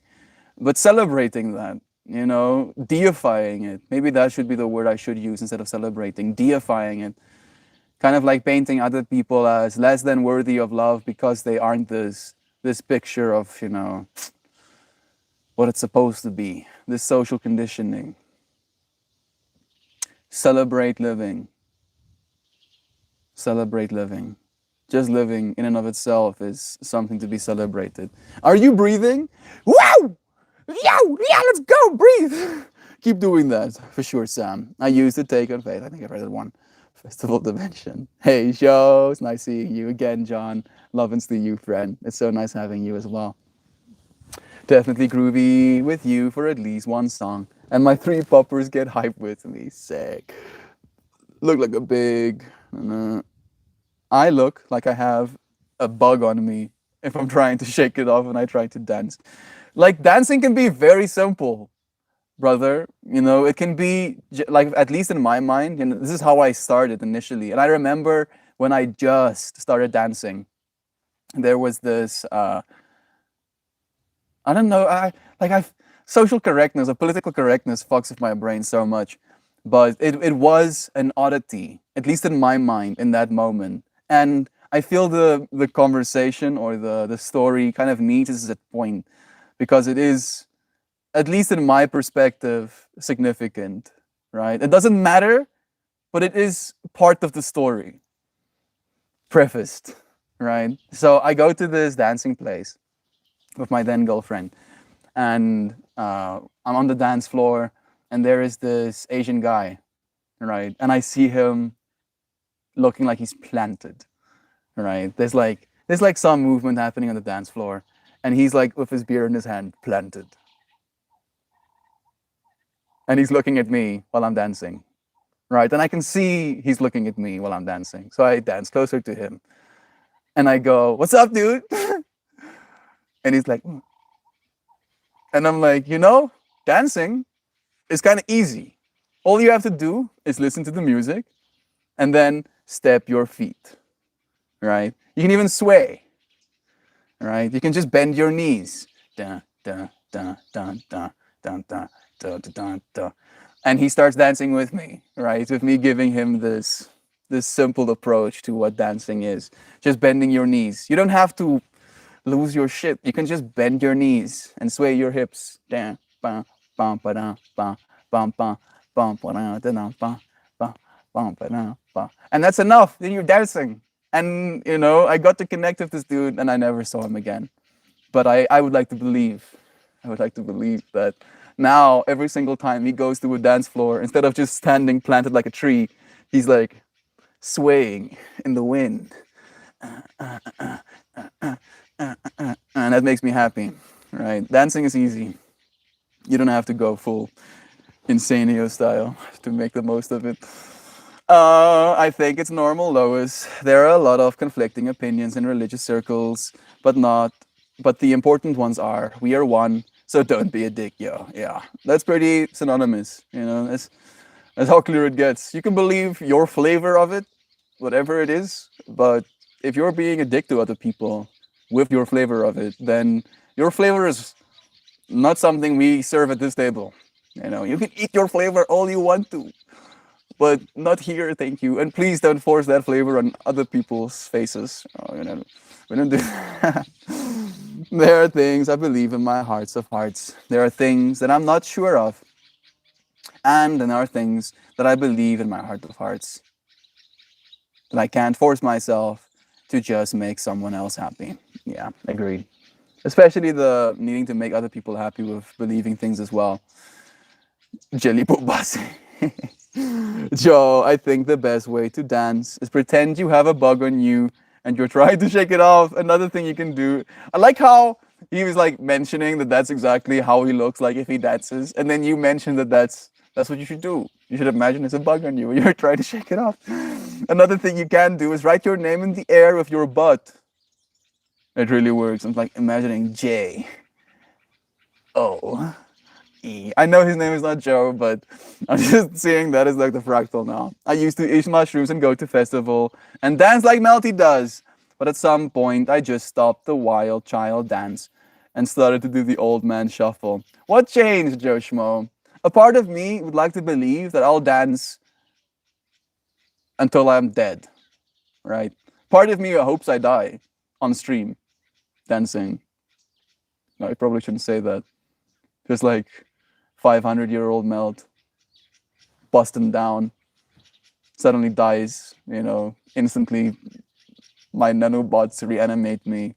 A: but celebrating that, you know, deifying it. Maybe that should be the word I should use instead of celebrating, deifying it. Kind of like painting other people as less than worthy of love because they aren't this picture of, you know, what it's supposed to be, this social conditioning. Celebrate living. Celebrate living. Just living in and of itself is something to be celebrated. Are you breathing? Wow! Yeah, let's go, breathe. Keep doing that for sure, Sam. I used to take on faith. I think I've read it one. Festival Dimension. Hey, show. It's nice seeing you again, John. Lovins to you, friend. It's so nice having you as well. Definitely groovy with you for at least one song. And my three poppers get hyped with me. Sick. Look like a big. I look like I have a bug on me if I'm trying to shake it off and I try to dance. Like, dancing can be very simple, brother. You know, it can be like, at least in my mind, you know, this is how I started initially. And I remember when I just started dancing, there was this I don't know, I've social correctness or political correctness fucks with my brain so much, but it was an oddity, at least in my mind, in that moment. And I feel the conversation or the story kind of needs that point, because it is, at least in my perspective, significant, right? It doesn't matter, but it is part of the story, prefaced, right? So I go to this dancing place with my then girlfriend, and I'm on the dance floor, and there is this Asian guy, right? And I see him looking like he's planted, right? There's like some movement happening on the dance floor, and he's like with his beer in his hand, planted. And he's looking at me while I'm dancing, right? And I can see he's looking at me while I'm dancing. So I dance closer to him, and I go, "What's up, dude?" And he's like, "Mm." And I'm like, you know, dancing is kind of easy. All you have to do is listen to the music and then step your feet, right? You can even sway, right? You can just bend your knees. Dun, dun, dun, dun, dun, dun, dun, dun, dun, dun. And he starts dancing with me, right? With me giving him this simple approach to what dancing is. Just bending your knees. You don't have to lose your shit. You can just bend your knees and sway your hips. And that's enough. Then you're dancing. And you know, I got to connect with this dude, and I never saw him again. But I would like to believe, that now every single time he goes to a dance floor, instead of just standing planted like a tree, he's like swaying in the wind. And that makes me happy, right? Dancing is easy. You don't have to go full Insanio style to make the most of it. I think it's normal, Lois. There are a lot of conflicting opinions in religious circles, but the important ones are, we are one, so don't be a dick, yo. Yeah, that's pretty synonymous, you know, that's how clear it gets. You can believe your flavor of it, whatever it is, but if you're being a dick to other people with your flavor of it, then your flavor is not something we serve at this table. You know, you can eat your flavor all you want to, but not here, thank you. And please don't force that flavor on other people's faces. Oh, you know, we don't do that. There are things I believe in my hearts of hearts. There are things that I'm not sure of. And there are things that I believe in my heart of hearts that I can't force myself to just make someone else happy. Yeah, agreed. Especially the needing to make other people happy with believing things as well. Jelly Bobasi. Joe, I think the best way to dance is pretend you have a bug on you and you're trying to shake it off. Another thing you can do. I like how he was like mentioning that that's exactly how he looks like if he dances, and then you mentioned that that's what you should do. You should imagine it's a bug on you when you're trying to shake it off. Another thing you can do is write your name in the air with your butt. It really works. I'm like imagining J-O-E. I know his name is not Joe, but I'm just seeing that as like the fractal now. I used to eat mushrooms and go to festival and dance like Melty does. But at some point, I just stopped the wild child dance and started to do the old man shuffle. What changed, Joe Schmo? A part of me would like to believe that I'll dance until I'm dead, right? Part of me hopes I die on stream dancing. No, I probably shouldn't say that. Just like 500-year-old Melt busting down, suddenly dies, instantly my nanobots reanimate me,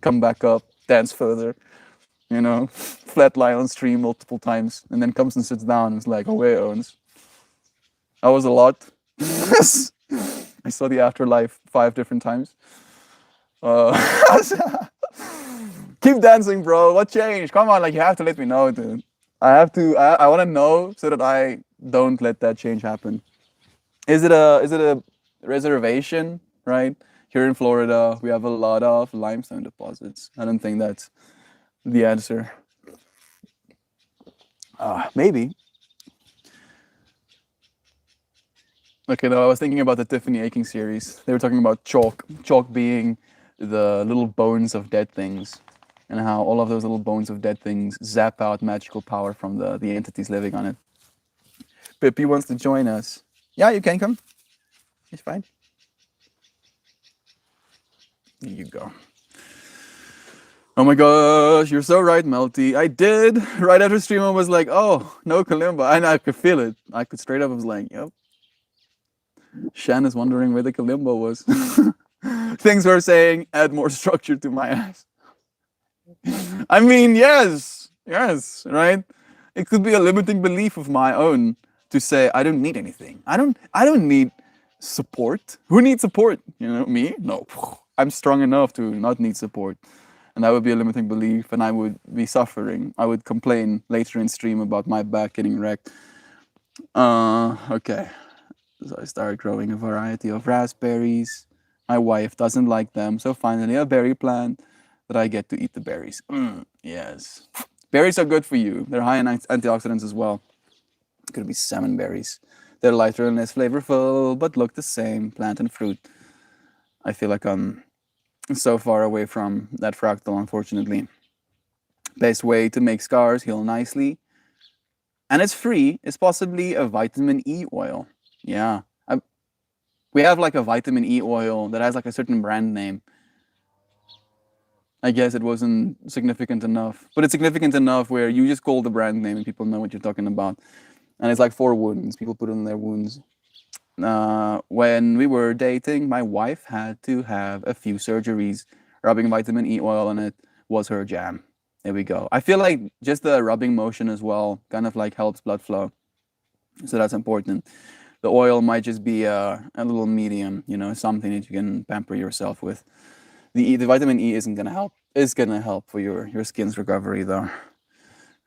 A: come back up, dance further, flatline on stream multiple times, and then comes and sits down and is like, "Oh, wait, Owens, that was a lot." I saw the afterlife 5 different times. Keep dancing, bro. What changed? Come on, like you have to let me know, dude. I want to know so that I don't let that change happen. Is it a reservation, right? Here in Florida, we have a lot of limestone deposits. I don't think that's the answer. Maybe. Okay, no, I was thinking about the Tiffany Aching series. They were talking about chalk being the little bones of dead things, and how all of those little bones of dead things zap out magical power from the entities living on it. Pippi wants to join us. Yeah, you can come. It's fine. Here you go. Oh my gosh, you're so right, Melty. I did. Right after stream, I was like, oh, no Kalimba. And I could feel it. I could straight up, I was like, yep. Shan is wondering where the Kalimba was. Things were saying, add more structure to my ass. I mean, yes, right? It could be a limiting belief of my own to say I don't need anything. I don't need support. Who needs support? Me? No. I'm strong enough to not need support. And that would be a limiting belief, and I would be suffering. I would complain later in stream about my back getting wrecked. Okay. So I started growing a variety of raspberries. My wife doesn't like them, so finally a berry plant that I get to eat the berries. Yes. Berries are good for you. They're high in antioxidants as well. Could be salmon berries. They're lighter and less flavorful, but look the same, plant and fruit. I feel like I'm so far away from that fractal, unfortunately. Best way to make scars heal nicely, and it's free, is possibly a vitamin E oil. Yeah. We have like a vitamin E oil that has like a certain brand name. I guess it wasn't significant enough, but it's significant enough where you just call the brand name and people know what you're talking about. And it's like for wounds. People put it on their wounds. When we were dating, my wife had to have a few surgeries. Rubbing vitamin E oil on it was her jam. There we go. I feel like just the rubbing motion as well kind of like helps blood flow. So that's important. The oil might just be a little medium, something that you can pamper yourself with. The vitamin E isn't gonna help. It's gonna help for your skin's recovery though.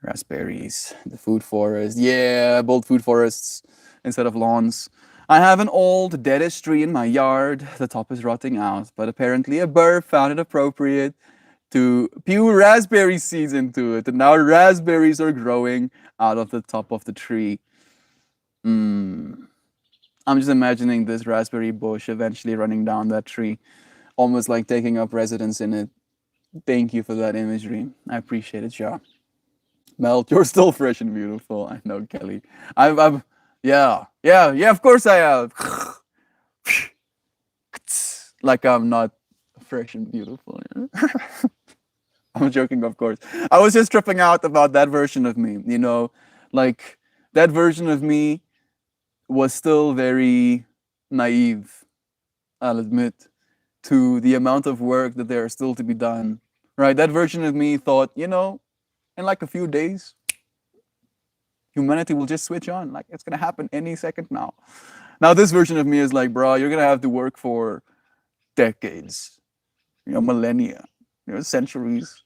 A: Raspberries, the food forest. Yeah, build food forests instead of lawns. I have an old deadish tree in my yard. The top is rotting out, but apparently a bird found it appropriate to pew raspberry seeds into it, and now raspberries are growing out of the top of the tree. I'm just imagining this raspberry bush eventually running down that tree, almost like taking up residence in it. Thank you for that imagery. I appreciate it, Shaw. Melt, you're still fresh and beautiful. I know, Kelly. Yeah, of course I have. Like I'm not fresh and beautiful. I'm joking, of course. I was just tripping out about that version of me, like that version of me was still very naive, I'll admit, to the amount of work that there is still to be done. Right? That version of me thought, in like a few days, humanity will just switch on. Like it's gonna happen any second now. Now this version of me is like, bro, you're gonna have to work for decades, millennia. centuries,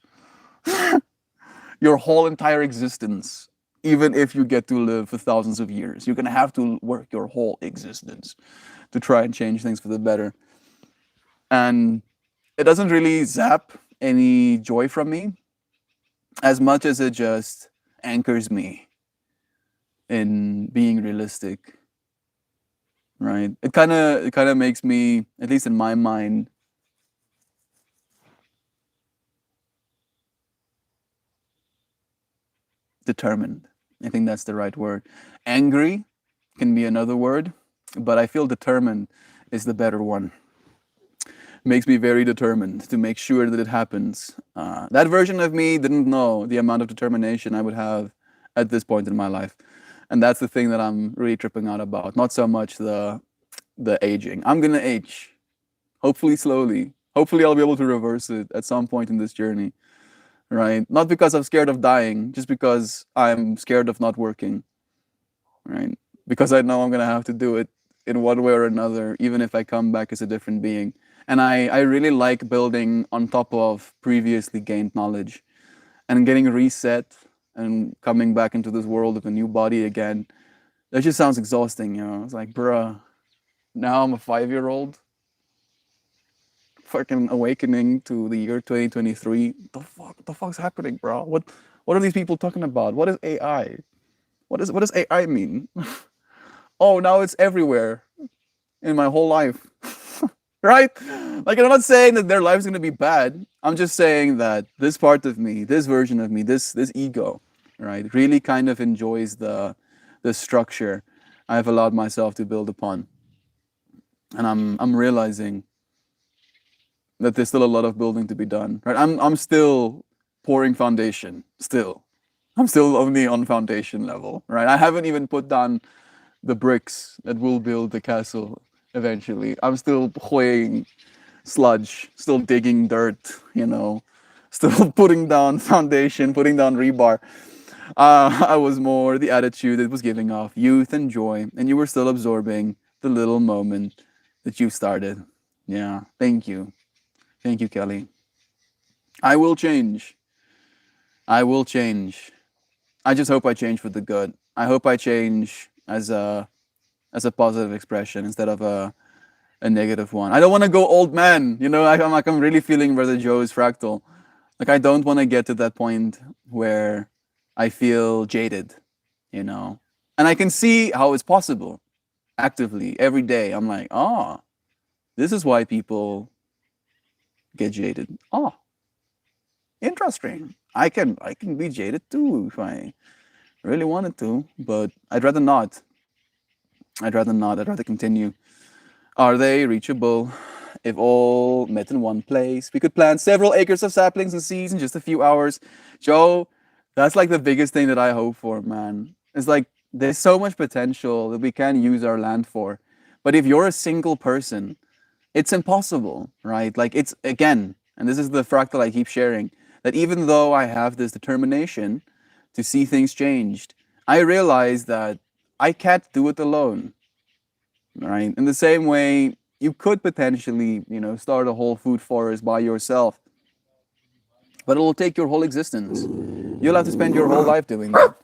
A: your whole entire existence. Even if you get to live for thousands of years, you're gonna have to work your whole existence to try and change things for the better. And it doesn't really zap any joy from me as much as it just anchors me in being realistic, right? It kind of makes me, at least in my mind, determined. I think that's the right word. Angry can be another word, but I feel determined is the better one. Makes me very determined to make sure that it happens. That version of me didn't know the amount of determination I would have at this point in my life, and that's the thing that I'm really tripping out about. Not so much the aging. I'm gonna age, hopefully slowly. Hopefully, I'll be able to reverse it at some point in this journey, right? Not because I'm scared of dying, just because I'm scared of not working, right? Because I know I'm gonna have to do it in one way or another, even if I come back as a different being. And I really like building on top of previously gained knowledge and getting reset and coming back into this world of a new body again. That just sounds exhausting, you know. It's like, bruh, now I'm a 5-year-old, fucking awakening to the year 2023. The fuck's happening, bro? What are these people talking about? What is AI? What does AI mean? Oh, now it's everywhere in my whole life. Right? Like, I'm not saying that their life's gonna be bad. I'm just saying that this part of me, this version of me, this ego, right, really kind of enjoys the structure I've allowed myself to build upon. And I'm realizing that there's still a lot of building to be done. Right? I'm still pouring foundation. Still. I'm still only on foundation level. Right? I haven't even put down the bricks that will build the castle eventually. I'm still weighing sludge, still digging dirt, still putting down foundation, putting down rebar. I was more the attitude that was giving off youth and joy, and you were still absorbing the little moment that you started. Yeah, thank you. Thank you, Kelly. I will change. I will change. I just hope I change for the good. I hope I change as a positive expression instead of a negative one. I don't want to go old man. I'm really feeling Brother Joe's fractal. Like, I don't want to get to that point where I feel jaded, you know. And I can see how it's possible actively every day. I'm like, oh, this is why people get jaded. Oh, interesting. I can be jaded too if I really wanted to, but I'd rather not. I'd rather not. I'd rather continue. Are they reachable? If all met in one place, we could plant several acres of saplings and seeds in just a few hours. Joe, that's like the biggest thing that I hope for, man. It's like there's so much potential that we can use our land for. But if you're a single person, it's impossible, right? Like, it's again, and this is the fractal I keep sharing, that even though I have this determination to see things changed, I realize that I can't do it alone, right? In the same way, you could potentially, start a whole food forest by yourself, but it will take your whole existence. You'll have to spend your whole life doing that.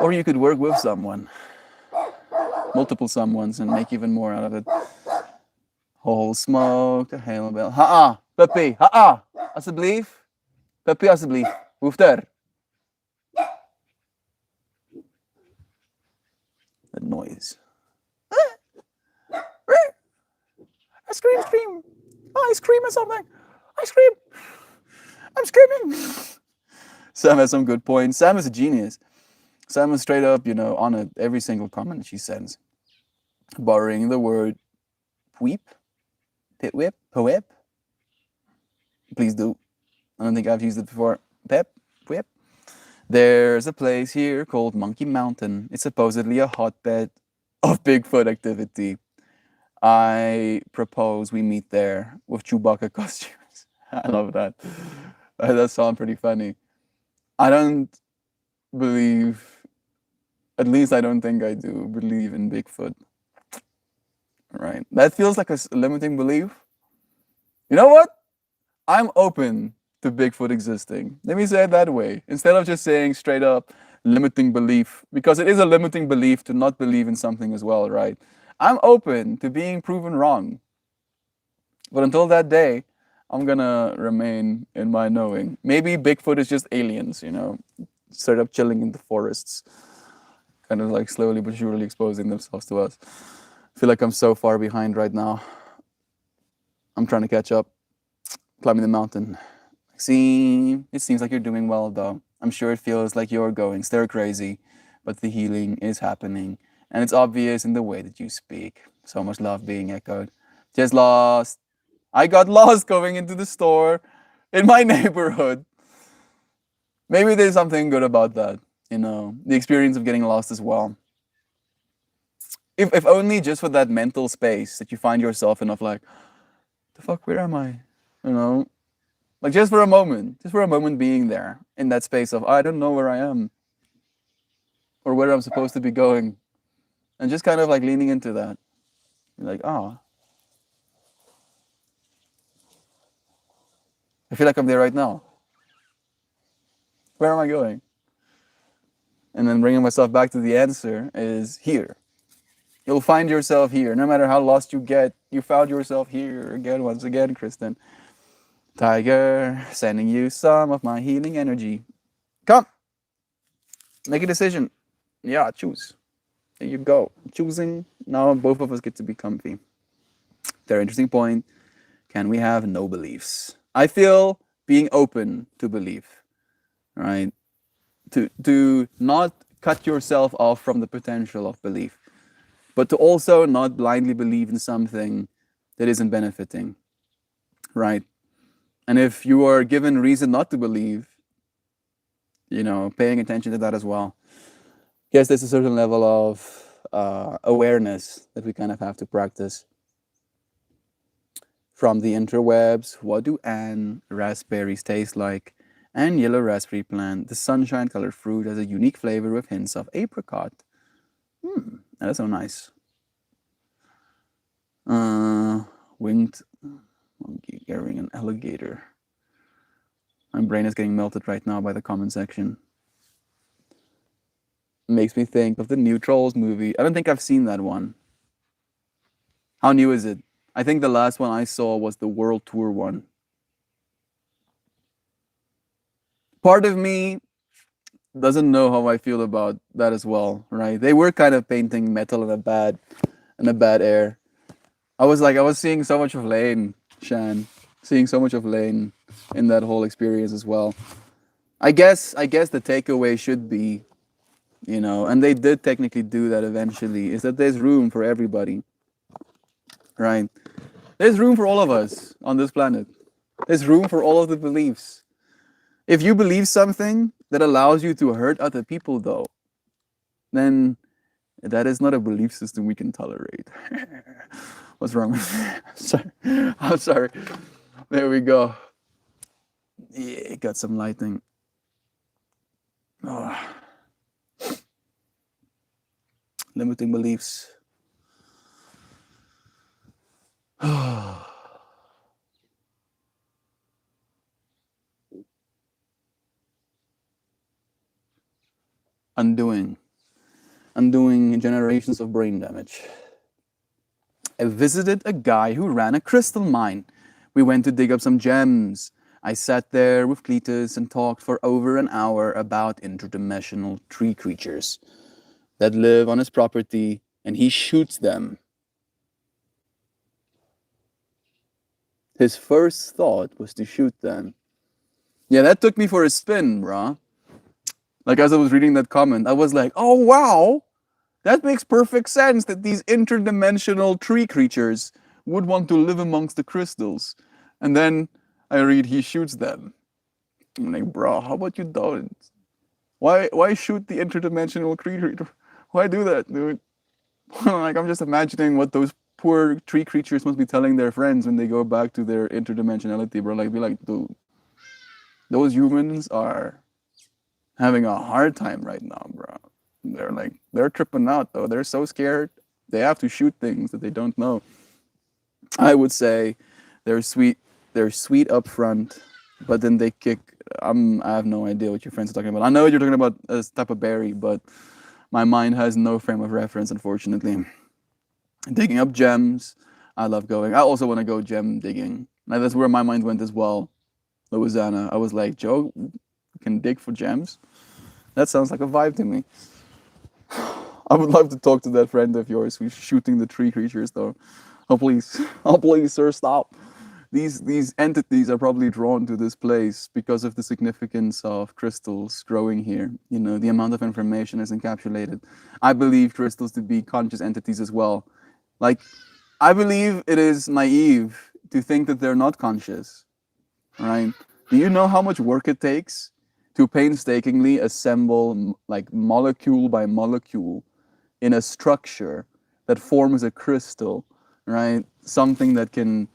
A: Or you could work with someone, multiple someones, and make even more out of it. Whole smoke, helemaal. Ha-ah, Pepe, ha-ah, alsjeblieft. Pepe, alsjeblieft. Hoeft er. The noise. I scream. Oh, I scream at something. I scream. I'm screaming. Sam has some good points. Sam is a genius. Sam is straight up, on it every single comment she sends. Borrowing the word pweep, pitwhip, poep. Please do. I don't think I've used it before. Pep, whip. There's a place here called Monkey Mountain. It's supposedly a hotbed of Bigfoot activity. I propose we meet there with Chewbacca costumes. I love that. That sounds pretty funny. I don't believe, at least I don't think I do, believe in Bigfoot. right? That feels like a limiting belief. You know what? I'm open to Bigfoot existing. Let me say it that way. Instead of just saying straight up limiting belief, because it is a limiting belief to not believe in something as well, right? I'm open to being proven wrong. But until that day, I'm gonna remain in my knowing. Maybe Bigfoot is just aliens, straight up chilling in the forests, kind of like slowly but surely exposing themselves to us. I feel like I'm so far behind right now. I'm trying to catch up, climbing the mountain. See, it seems like you're doing well though. I'm sure it feels like you're going stir crazy, but the healing is happening. And it's obvious in the way that you speak. So much love being echoed. Just lost. I got lost going into the store in my neighborhood. Maybe there's something good about that, the experience of getting lost as well. If only just for that mental space that you find yourself in of like, the fuck, where am I? You know, like just for a moment being there in that space of I don't know where I am or where I'm supposed to be going, and just kind of like leaning into that. You're like, oh, I feel like I'm there right now. Where am I going? And then bringing myself back to the answer is here. You'll find yourself here. No matter how lost you get, you found yourself here again, once again, Kristen. Tiger, sending you some of my healing energy. Come, make a decision. Yeah, choose. There you go. Choosing. Now both of us get to be comfy. Very interesting point. Can we have no beliefs? I feel being open to belief, right? To not cut yourself off from the potential of belief, but to also not blindly believe in something that isn't benefiting, right? And if you are given reason not to believe, paying attention to that as well. Yes, there's a certain level of awareness that we kind of have to practice. From the interwebs, what do raspberries taste like? And yellow raspberry plant, the sunshine colored fruit has a unique flavor with hints of apricot. That is so nice. Winged monkey carrying an alligator. My brain is getting melted right now by the comment section. Makes me think of the new Trolls movie. I don't think I've seen that one. How new is it? I think the last one I saw was the World Tour one. Part of me doesn't know how I feel about that as well, right? They were kind of painting metal in a bad air. I was seeing so much of Lane, Shan, seeing so much of Lane in that whole experience as well. I guess the takeaway should be, and they did technically do that eventually, is that there's room for everybody, right? There's room for all of us on this planet. There's room for all of the beliefs. If you believe something that allows you to hurt other people, though, then that is not a belief system we can tolerate. What's wrong with me? Sorry. I'm sorry. There we go. Yeah, got some lighting. Oh. Limiting beliefs. Undoing generations of brain damage. I visited a guy who ran a crystal mine. We went to dig up some gems. I sat there with Cletus and talked for over an hour about interdimensional tree creatures that live on his property, and he shoots them. His first thought was to shoot them. Yeah, that took me for a spin, bruh. Like, as I was reading that comment, I was like, oh, wow, that makes perfect sense that these interdimensional tree creatures would want to live amongst the crystals. And then I read he shoots them. I'm like, bro, how about you don't? Why shoot the interdimensional creature? Why do that, dude? Like, I'm just imagining what those poor tree creatures must be telling their friends when they go back to their interdimensionality, bro. Like, be like, dude, those humans are having a hard time right now, bro. They're tripping out though. They're so scared. They have to shoot things that they don't know. I would say they're sweet. They're sweet up front, but then they kick. I have no idea what your friends are talking about. I know you're talking about a type of berry, but my mind has no frame of reference, unfortunately. Digging up gems. I love going. I also want to go gem digging. Now that's where my mind went as well. Louisiana. I was like, Joe, you can dig for gems. That sounds like a vibe to me. I would love to talk to that friend of yours who's shooting the tree creatures, though. Oh please, oh please, sir, stop. These entities are probably drawn to this place because of the significance of crystals growing here. You know, the amount of information is encapsulated. I believe crystals to be conscious entities as well. Like, I believe it is naive to think that they're not conscious, right? Do you know how much work it takes to painstakingly assemble, like, molecule by molecule in a structure that forms a crystal, right? Something that can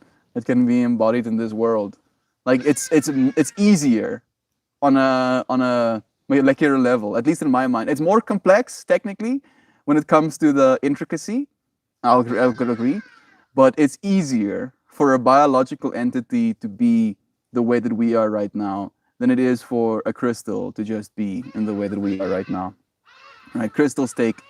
A: be embodied in this world. Like, it's easier on a molecular level, at least in my mind. It's more complex technically when it comes to the intricacy. I could agree, but it's easier for a biological entity to be the way that we are right now than it is for a crystal to just be in the way that we are right now. Right? Crystals take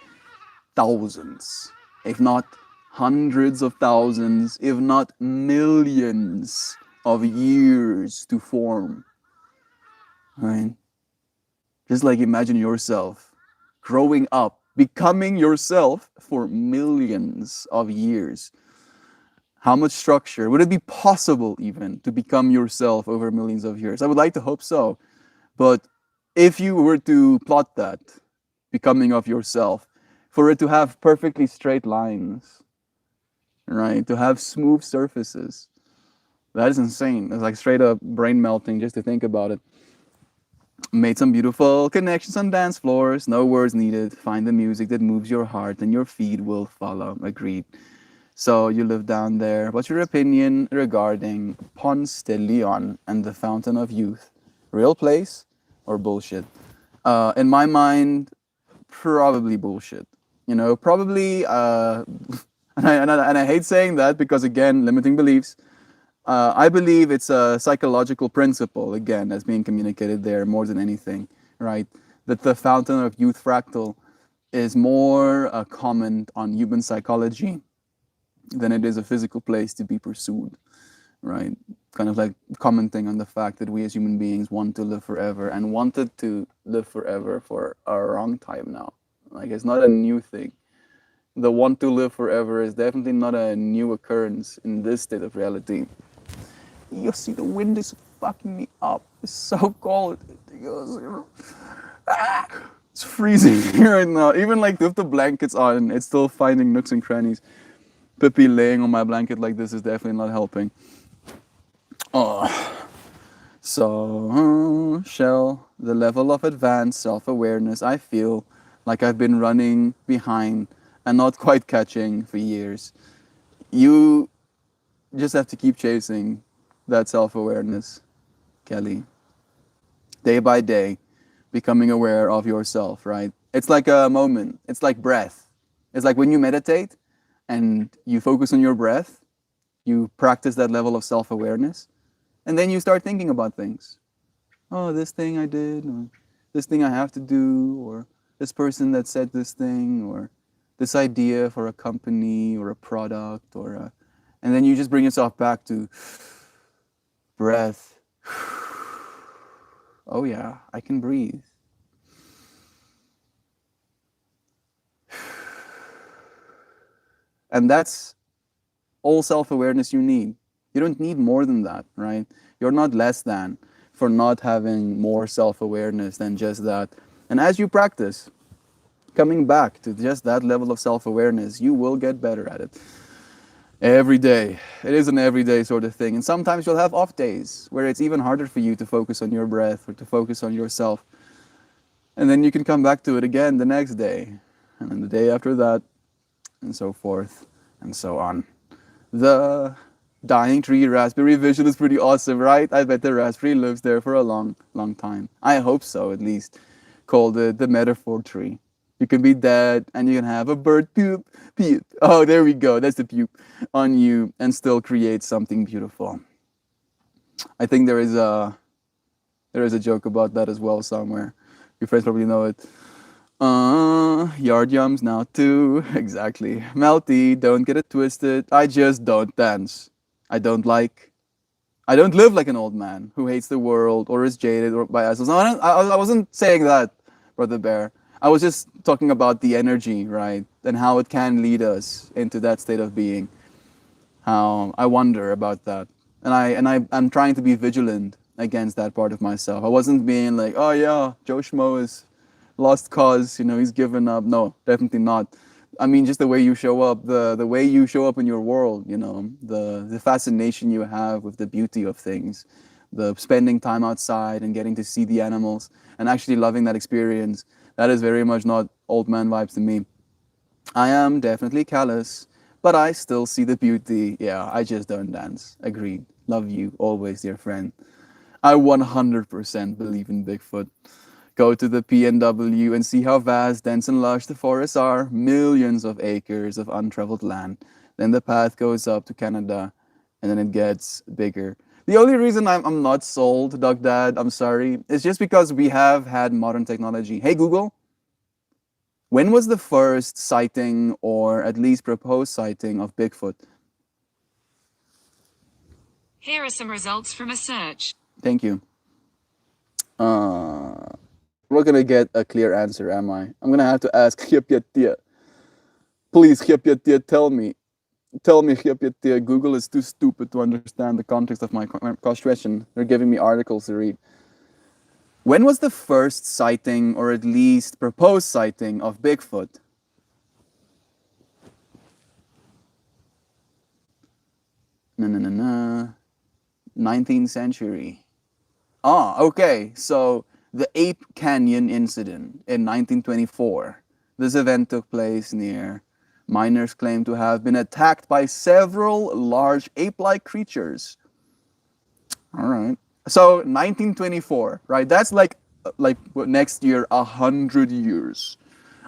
A: thousands, if not hundreds of thousands, if not millions of years to form. Right? Just like imagine yourself growing up, becoming yourself for millions of years. How much structure? Would it be possible even to become yourself over millions of years? I would like to hope so. But if you were to plot that, becoming of yourself, for it to have perfectly straight lines, right? To have smooth surfaces, that is insane. It's like straight up brain melting just to think about it. Made some beautiful connections on dance floors, no words needed. Find the music that moves your heart and your feet will follow. Agreed. So you live down there. What's your opinion regarding Ponce de Leon and the Fountain of Youth? Real place or bullshit? In my mind, probably bullshit. You know, probably, and I hate saying that because, again, limiting beliefs. I believe it's a psychological principle, again, that's being communicated there more than anything, right? That the Fountain of Youth fractal is more a comment on human psychology than it is a physical place to be pursued, right? Kind of like commenting on the fact that we as human beings want to live forever and wanted to live forever for a long time now. Like, it's not a new thing. The want to live forever is definitely not a new occurrence in this state of reality. You see, the wind is fucking me up. It's so cold. It's freezing here right now. Even like with the blankets on, it's still finding nooks and crannies. Pippi laying on my blanket like this is definitely not helping. Oh. So, Shell, the level of advanced self-awareness, I feel like I've been running behind and not quite catching for years. You just have to keep chasing that self-awareness, Kelly. Day by day, becoming aware of yourself, right? It's like a moment. It's like breath. It's like when you meditate and you focus on your breath, you practice that level of self-awareness, and then you start thinking about things. Oh, this thing I did, or this thing I have to do, or this person that said this thing, or this idea for a company or a product, and then you just bring yourself back to breath. Oh yeah, I can breathe. And that's all self-awareness you need. You don't need more than that, right? You're not less than for not having more self-awareness than just that. And as you practice coming back to just that level of self-awareness, you will get better at it. Every day. It is an everyday sort of thing. And sometimes you'll have off days where it's even harder for you to focus on your breath or to focus on yourself. And then you can come back to it again the next day, and then the day after that, and so forth, and so on. The dying tree raspberry visual is pretty awesome, right? I bet the raspberry lives there for a long, long time. I hope so, at least. Called it the metaphor tree. You can be dead and you can have a bird puke. Oh, there we go. That's the puke on you and still create something beautiful. I think there is a joke about that as well somewhere. Your friends probably know it. Yard yums now too. Exactly. Melty, don't get it twisted. I just don't dance. I don't like. I don't live like an old man who hates the world or is jaded or by assholes. No, I wasn't saying that, Brother Bear. I was just talking about the energy, right? And how it can lead us into that state of being. How I wonder about that. I'm trying to be vigilant against that part of myself. I wasn't being like, oh yeah, Joe Schmo is lost cause, he's given up. No, definitely not. I mean, just the way you show up, the way you show up in your world, the fascination you have with the beauty of things, the spending time outside and getting to see the animals and actually loving that experience. That is very much not old man vibes to me. I am definitely callous, but I still see the beauty. Yeah, I just don't dance. Agreed. Love you always, dear friend. I 100% believe in Bigfoot. Go to the PNW and see how vast, dense, and lush the forests are. Millions of acres of untraveled land. Then the path goes up to Canada, and then it gets bigger. The only reason I'm not sold, Doug Dad, I'm sorry, is just because we have had modern technology. Hey, Google, when was the first sighting, or at least proposed sighting, of Bigfoot?
C: Here are some results from a search.
A: Thank you. Uh, we're not gonna get a clear answer, am I? I'm gonna have to ask Hypyatia. Please, Hypyatia, tell me. Tell me, Hypyatia, Google is too stupid to understand the context of my question. They're giving me articles to read. When was the first sighting, or at least proposed sighting, of Bigfoot? No, no, no, no. 19th century. Ah, okay. So the Ape Canyon incident in 1924. This event took place near miners claim to have been attacked by several large ape-like creatures. All right. So 1924, right? That's like what, next year 100 years.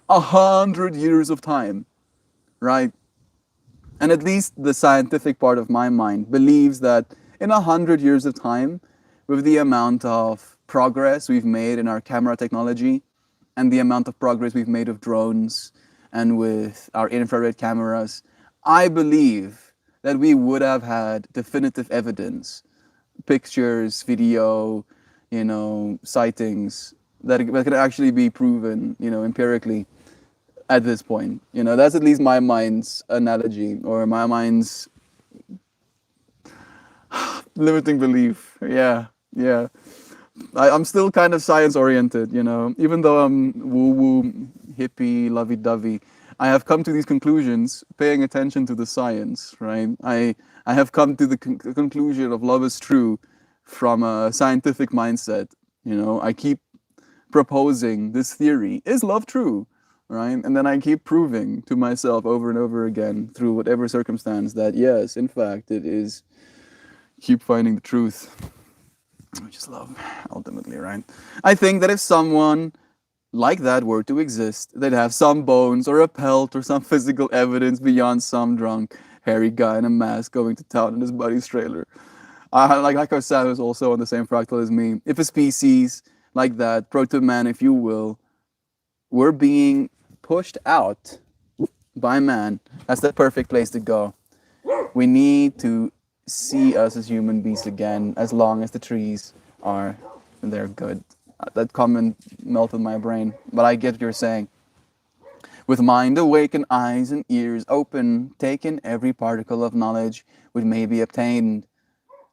A: 100 years of time, right? And at least the scientific part of my mind believes that in 100 years of time, with the amount of progress we've made in our camera technology and the amount of progress we've made with drones and with our infrared cameras, I believe that we would have had definitive evidence, pictures, video, sightings that could actually be proven, empirically at this point. That's at least my mind's analogy or my mind's limiting belief. Yeah, yeah. I'm still kind of science oriented, even though I'm woo woo, hippie, lovey dovey. I have come to these conclusions paying attention to the science, right? I have come to the conclusion of love is true from a scientific mindset. I keep proposing this theory, is love true? Right? And then I keep proving to myself over and over again through whatever circumstance that yes, in fact, it is. Keep finding the truth, which is love, ultimately, right? I think that if someone like that were to exist, they'd have some bones or a pelt or some physical evidence beyond some drunk, hairy guy in a mask going to town in his buddy's trailer. Like I said, who's also on the same fractal as me. If a species like that, proto man, if you will, were being pushed out by man, that's the perfect place to go. We need to see us as human beings again, as long as the trees are, and they're good. That comment melted my brain, but I get what you're saying. With mind awake and eyes and ears open, take in every particle of knowledge which may be obtained.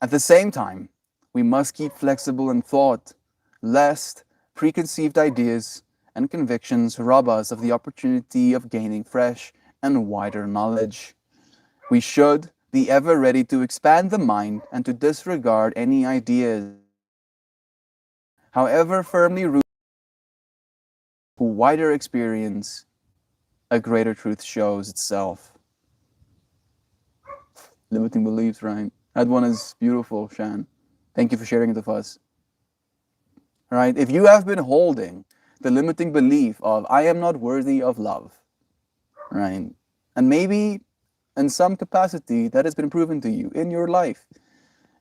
A: At the same time, we must keep flexible in thought, lest preconceived ideas and convictions rob us of the opportunity of gaining fresh and wider knowledge. We should be ever ready to expand the mind and to disregard any ideas, however firmly rooted, who wider experience, a greater truth shows itself. Limiting beliefs, right? That one is beautiful, Shan. Thank you for sharing it with us. All right, if you have been holding the limiting belief of I am not worthy of love, right? And maybe in some capacity that has been proven to you in your life.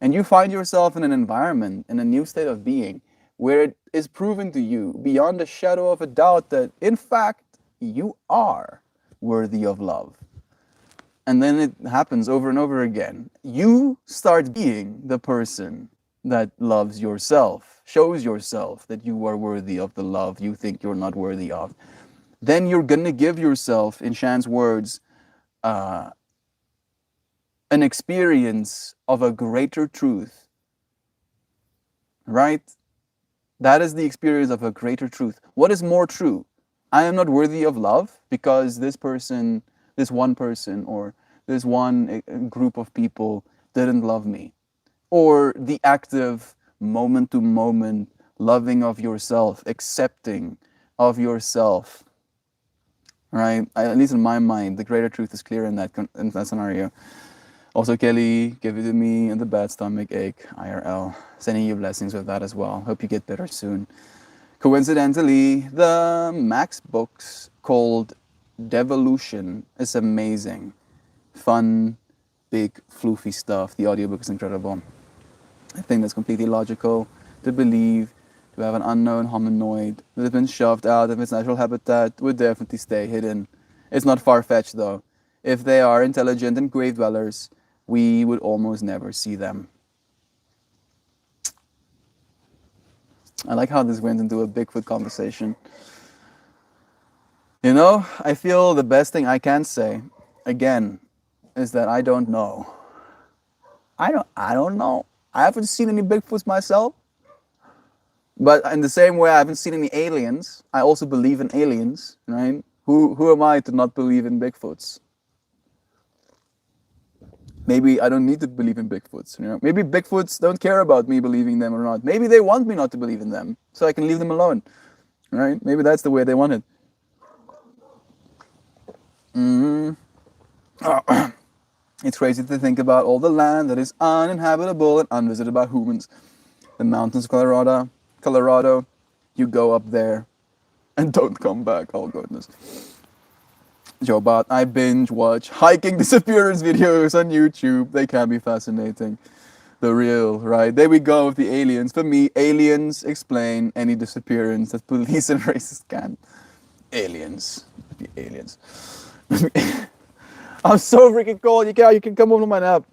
A: And you find yourself in an environment, in a new state of being, where it is proven to you beyond a shadow of a doubt that, in fact, you are worthy of love. And then it happens over and over again. You start being the person that loves yourself, shows yourself that you are worthy of the love you think you're not worthy of. Then you're going to give yourself, in Shan's words, an experience of a greater truth, right? That is the experience of a greater truth. What is more true? I am not worthy of love because this person, this one person, or this one group of people didn't love me. Or the active, moment to moment loving of yourself, accepting of yourself, right? At least in my mind, the greater truth is clear in that scenario. Also, Kelly, give it to me and the bad stomach ache, IRL. Sending you blessings with that as well. Hope you get better soon. Coincidentally, the Max books called Devolution is amazing. Fun, big, floofy stuff. The audiobook is incredible. I think that's completely logical to believe to have an unknown hominoid that has been shoved out of its natural habitat would definitely stay hidden. It's not far-fetched though. If they are intelligent and grave dwellers, we would almost never see them. I like how this went into a Bigfoot conversation. You know, I feel the best thing I can say, again, is that I don't know. I don't know. I haven't seen any Bigfoots myself. But in the same way I haven't seen any aliens, I also believe in aliens, right? Who am I to not believe in Bigfoots? Maybe I don't need to believe in Bigfoots, you know? Maybe Bigfoots don't care about me believing them or not. Maybe they want me not to believe in them, so I can leave them alone, right? Maybe that's the way they want it. It's crazy to think about all the land that is uninhabitable and unvisited by humans. The mountains of Colorado, you go up there and don't come back. Oh goodness. Jobot, I binge watch hiking disappearance videos on YouTube. They can be fascinating. The real, right? There we go with the aliens. For me, aliens explain any disappearance that police and racists can. Aliens. The aliens. I'm so freaking cold. You can come over my nap.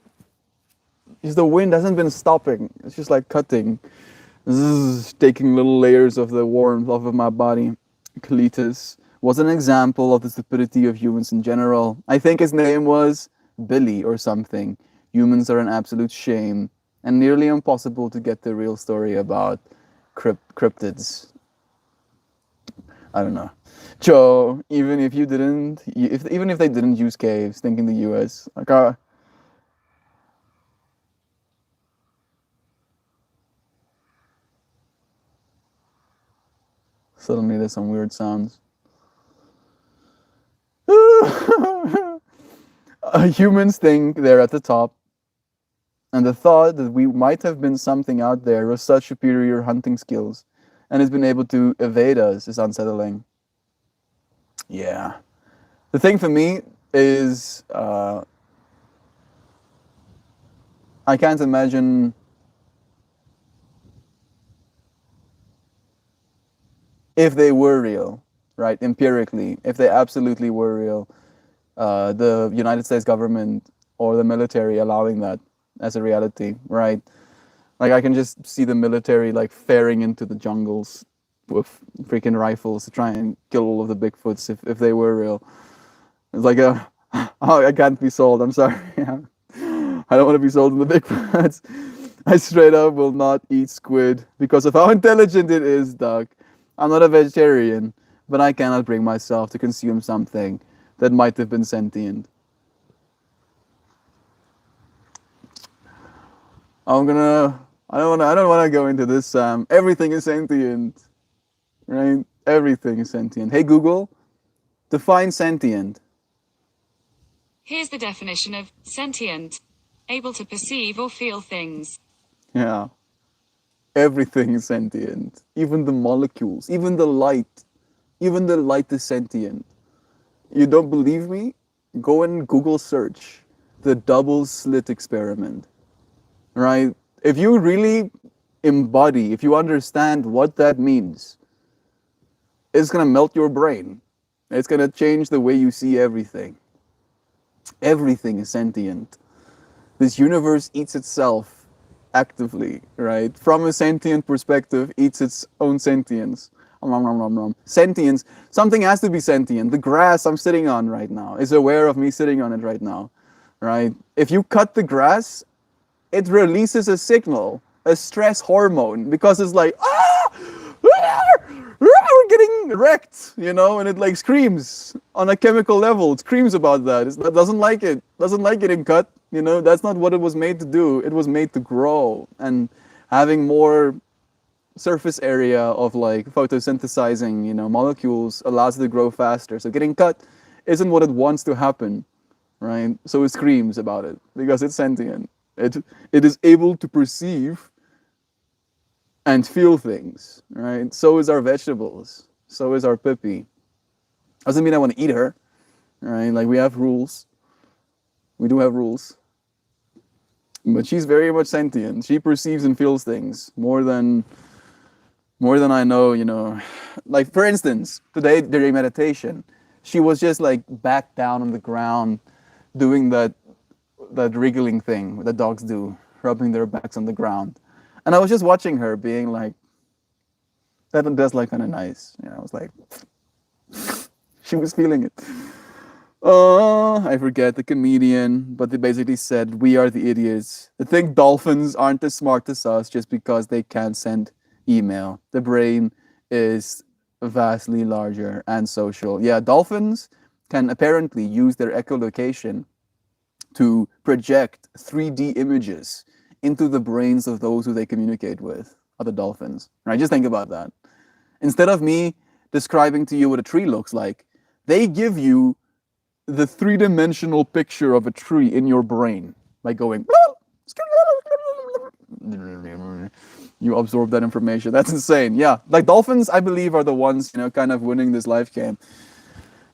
A: Just the wind hasn't been stopping. It's just like cutting. Zzz, taking little layers of the warmth off of my body. Cletus was an example of the stupidity of humans in general. I think his name was Billy or something. Humans are an absolute shame and nearly impossible to get the real story about cryptids. I don't know. Joe, even if you didn't, even if they didn't use caves, think in the US. Like, suddenly there's some weird sounds. Humans think they're at the top, and the thought that we might have been something out there with such superior hunting skills and has been able to evade us is unsettling. Yeah. The thing for me is I can't imagine if they were real, right? Empirically, if they absolutely were real, the United States government or the military allowing that as a reality, right? Like I can just see the military like faring into the jungles with freaking rifles to try and kill all of the Bigfoots if they were real. It's like oh, I can't be sold. I'm sorry. I don't want to be sold in the Bigfoots. I straight up will not eat squid because of how intelligent it is, Doug. I'm not a vegetarian, but I cannot bring myself to consume something that might have been sentient. I don't want to go into this. Everything is sentient, right? Everything is sentient. Hey Google, define sentient.
C: Here's the definition of sentient: able to perceive or feel things.
A: Yeah. Everything is sentient. Even the molecules, even the light. Even the light is sentient. You don't believe me? Go and Google search the double slit experiment, right? If you really embody, if you understand what that means, it's going to melt your brain. It's going to change the way you see everything. Everything is sentient. This universe eats itself actively, right? From a sentient perspective, eats its own sentience. Sentience, something has to be sentient. The grass I'm sitting on right now is aware of me sitting on it right now, right? If you cut the grass, it releases a signal, a stress hormone, because it's like, we're getting wrecked, you know, and it like screams on a chemical level. It screams about that. It doesn't like it. Doesn't like getting cut, you know. That's not what it was made to do. It was made to grow, and having more surface area of like photosynthesizing, you know, molecules allows it to grow faster. So getting cut isn't what it wants to happen, right? So it screams about it because it's sentient. It is able to perceive and feel things, right? So is our vegetables. So is our Pippi. Doesn't mean I want to eat her, right? Like we have rules. We do have rules. But she's very much sentient. She perceives and feels things more than I know, you know. Like for instance, today during meditation, she was just like back down on the ground doing that wriggling thing that dogs do, rubbing their backs on the ground. And I was just watching her being like, that's like kind of nice. You know, I was like, she was feeling it. Oh, I forget the comedian, but they basically said, we are the idiots. They think dolphins aren't as smart as us just because they can't send email. The brain is vastly larger and social. Yeah, dolphins can apparently use their echolocation to project 3D images into the brains of those who they communicate with, other dolphins. Right? Just think about that. Instead of me describing to you what a tree looks like, they give you the three-dimensional picture of a tree in your brain by going, you absorb that information. That's insane. Yeah, like dolphins, I believe, are the ones, you know, kind of winning this life game.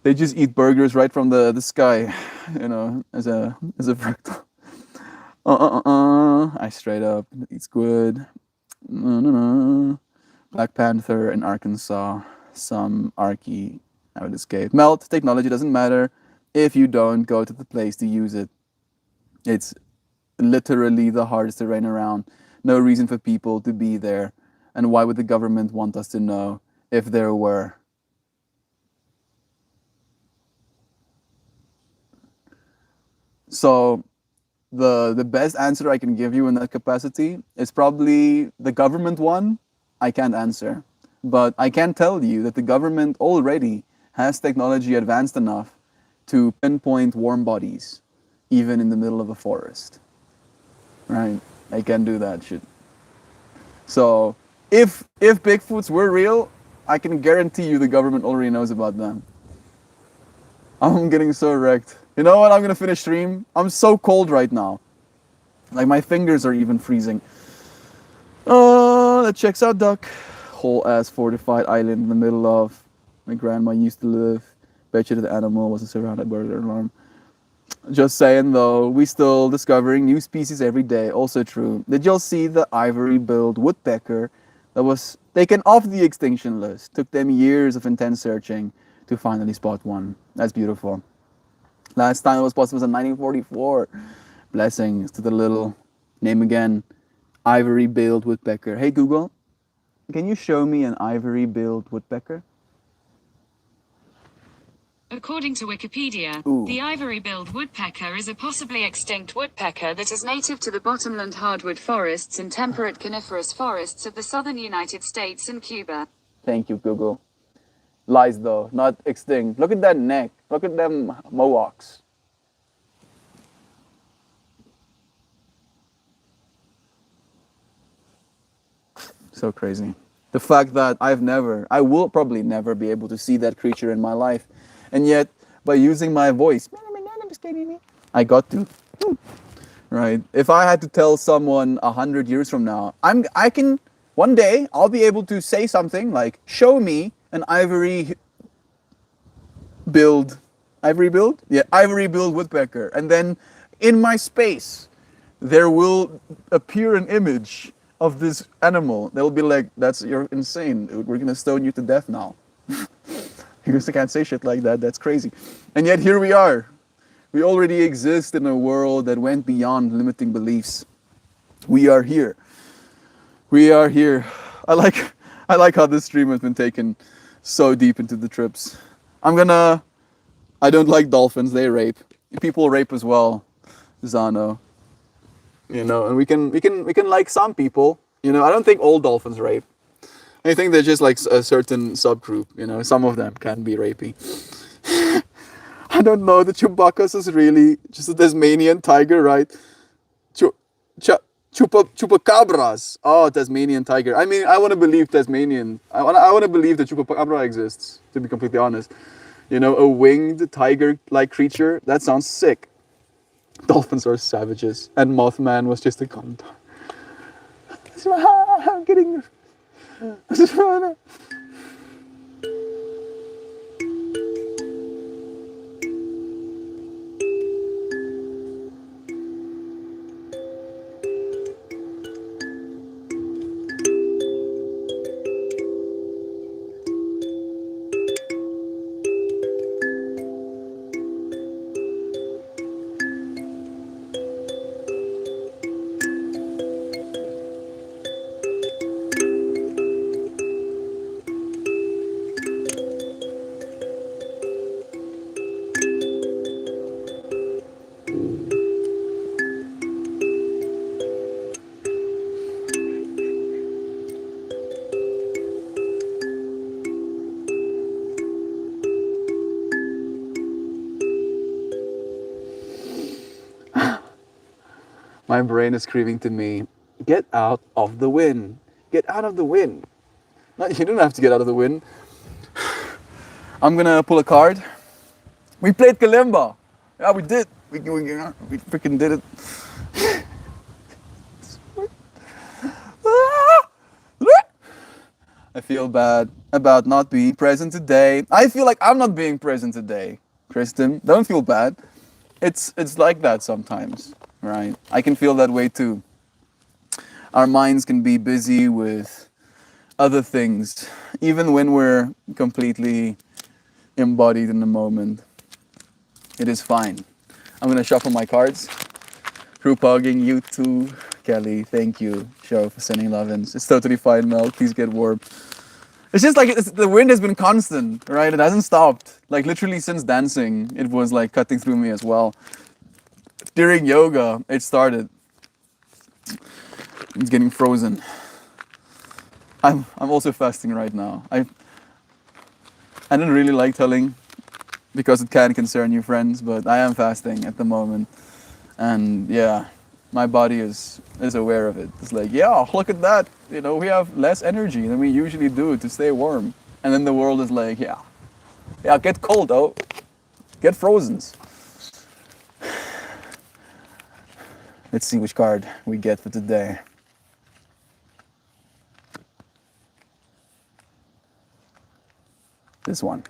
A: They just eat burgers right from the sky, you know, as a fractal. I straight up eat squid. Black Panther in Arkansas. Some Arky I would escape. Melt technology doesn't matter if you don't go to the place to use it. It's literally the hardest terrain around. No reason for people to be there. And why would the government want us to know if there were? So the best answer I can give you in that capacity is probably the government one. I can't answer. But I can tell you that the government already has technology advanced enough to pinpoint warm bodies, even in the middle of a forest. Right? I can do that shit. So if Bigfoots were real, I can guarantee you the government already knows about them. I'm getting so wrecked. You know what? I'm gonna finish stream. I'm so cold right now. Like my fingers are even freezing. Oh, that checks out, duck. Whole ass fortified island in the middle of my grandma used to live. Bet you the animal wasn't surrounded by their alarm. Just saying though, we still discovering new species every day. Also true. Did y'all see the ivory-billed woodpecker that was taken off the extinction list? Took them years of intense searching to finally spot one. That's beautiful. Last time it was possible was in 1944. Blessings to the little name again, ivory-billed woodpecker. Hey Google, can you show me an ivory-billed woodpecker?
C: According to Wikipedia,
A: Ooh.
C: the ivory-billed woodpecker is a possibly extinct woodpecker that is native to the bottomland hardwood forests and temperate coniferous forests of the southern United States and Cuba.
A: Thank you, Google. Lies though, not extinct. Look at that neck. Look at them mohawks. So crazy. The fact that I will probably never be able to see that creature in my life. And yet, by using my voice, I got to. Right? If I had to tell someone 100 years from now, I can One day I'll be able to say something like, show me an ivory billed woodpecker, and then in my space there will appear an image of this animal. They'll be like, you're insane, dude. We're gonna stone you to death now. You just can't say shit like that. That's crazy. And yet here we are. We already exist in a world that went beyond limiting beliefs. We are here. We are here. I like how this stream has been taken so deep into the trips. I don't like dolphins. They rape. People rape as well, Zano. And we can like some people. I don't think all dolphins rape. I think they're just like a certain subgroup. Some of them can be rapey. I don't know. The Chewbacca is really just a Tasmanian tiger, right? Chupacabras. Oh, Tasmanian tiger. I mean, I want to believe Tasmanian. I want to believe that Chupacabra exists, to be completely honest. A winged tiger-like creature. That sounds sick. Dolphins are savages. And Mothman was just a condor. I'm getting... My brain is screaming to me, get out of the wind. Get out of the wind. No, you don't have to get out of the wind. I'm gonna pull a card. We played Kalimba. Yeah, we did. We freaking did it. I feel bad about not being present today. I feel like I'm not being present today. Kristen, don't feel bad. It's like that sometimes, right? I can feel that way too. Our minds can be busy with other things, even when we're completely embodied in the moment. It is fine. I'm gonna shuffle my cards. Group hugging, you too. Kelly, thank you, Joe, for sending love-ins. It's totally fine, Mel. Please get warm. It's just like the wind has been constant, right? It hasn't stopped. Like literally since dancing, it was like cutting through me as well. During yoga, it started. It's getting frozen. I'm also fasting right now. I don't really like telling because it can concern you friends, but I am fasting at the moment. And yeah, my body is aware of it. It's like, yeah, look at that. We have less energy than we usually do to stay warm. And then the world is like, yeah, get cold though. Get frozen. Let's see which card we get for today. This one.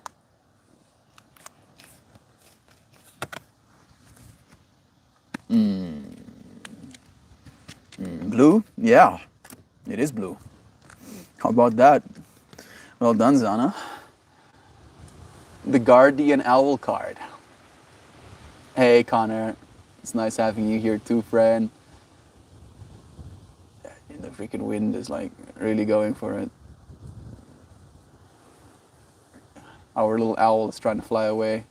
A: Blue? Yeah, it is blue. How about that? Well done, Zana. The Guardian Owl card. Hey, Connor. It's nice having you here too, friend. The freaking wind is like really going for it. Our little owl is trying to fly away.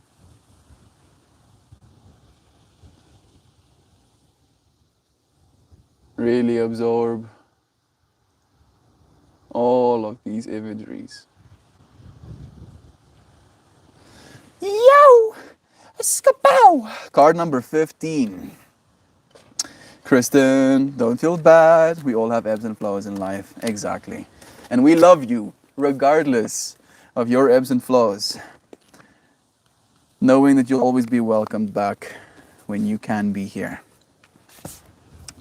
A: Really absorb all of these imageries. Yo! Skapow! Card number 15. Kristen, don't feel bad. We all have ebbs and flows in life. Exactly. And we love you, regardless of your ebbs and flows. Knowing that you'll always be welcomed back when you can be here.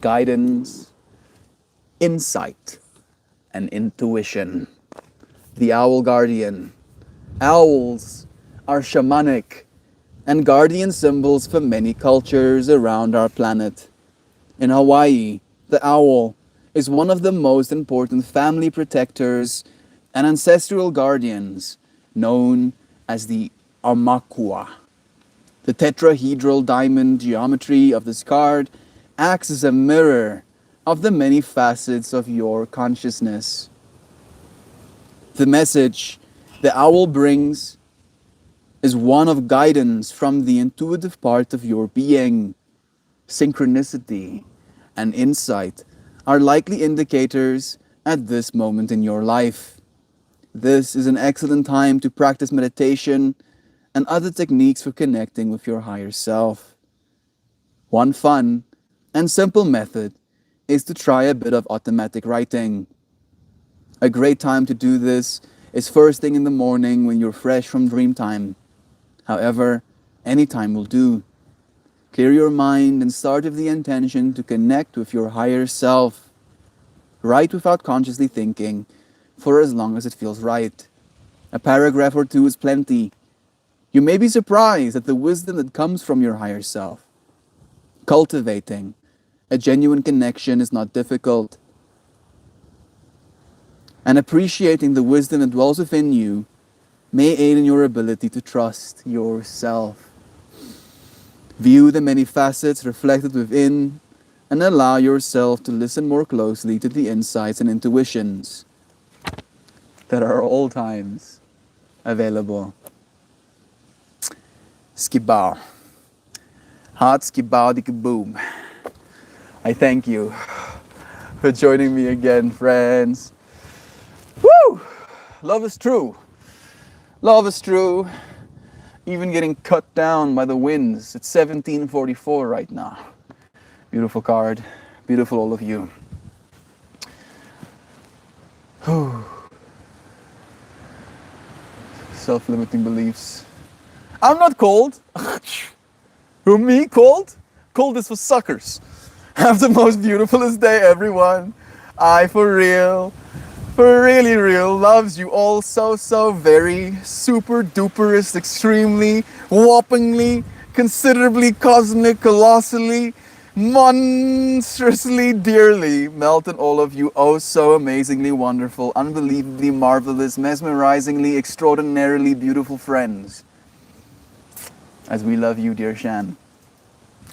A: Guidance, insight, and intuition. The owl guardian. Owls are shamanic and guardian symbols for many cultures around our planet. In Hawaii, the owl is one of the most important family protectors and ancestral guardians, known as the Aumakua. The tetrahedral diamond geometry of this card acts as a mirror of the many facets of your consciousness. The message the owl brings is one of guidance from the intuitive part of your being. Synchronicity and insight are likely indicators at this moment in your life. This is an excellent time to practice meditation and other techniques for connecting with your higher self. One fun and simple method is to try a bit of automatic writing. A great time to do this is first thing in the morning when you're fresh from dream time. However, any time will do. Clear your mind and start with the intention to connect with your higher self. Write without consciously thinking for as long as it feels right. A paragraph or two is plenty. You may be surprised at the wisdom that comes from your higher self. Cultivating a genuine connection is not difficult. And appreciating the wisdom that dwells within you may aid in your ability to trust yourself. View the many facets reflected within and allow yourself to listen more closely to the insights and intuitions that are at all times available. Skibao. Hot skibao di kaboom. I thank you for joining me again, friends. Woo! Love is true. Love is true. Even getting cut down by the winds. It's 1744 right now. Beautiful card. Beautiful, all of you. Self-limiting beliefs. I'm not cold. Who, me? Cold? Cold is for suckers. Have the most beautifulest day, everyone. I, for real, for really real, loves you all so very, super duperest, extremely, whoppingly, considerably, cosmic, colossally, monstrously, dearly. Melt in all of you, oh so amazingly wonderful, unbelievably marvelous, mesmerizingly, extraordinarily beautiful friends. As we love you, dear Shan.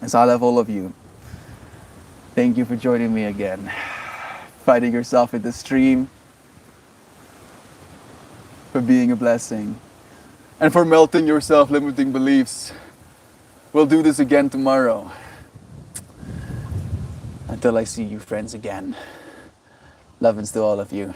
A: As I love all of you. Thank you for joining me again. Finding yourself in the stream. For being a blessing. And for melting your self-limiting beliefs. We'll do this again tomorrow. Until I see you friends again. Love and to all of you.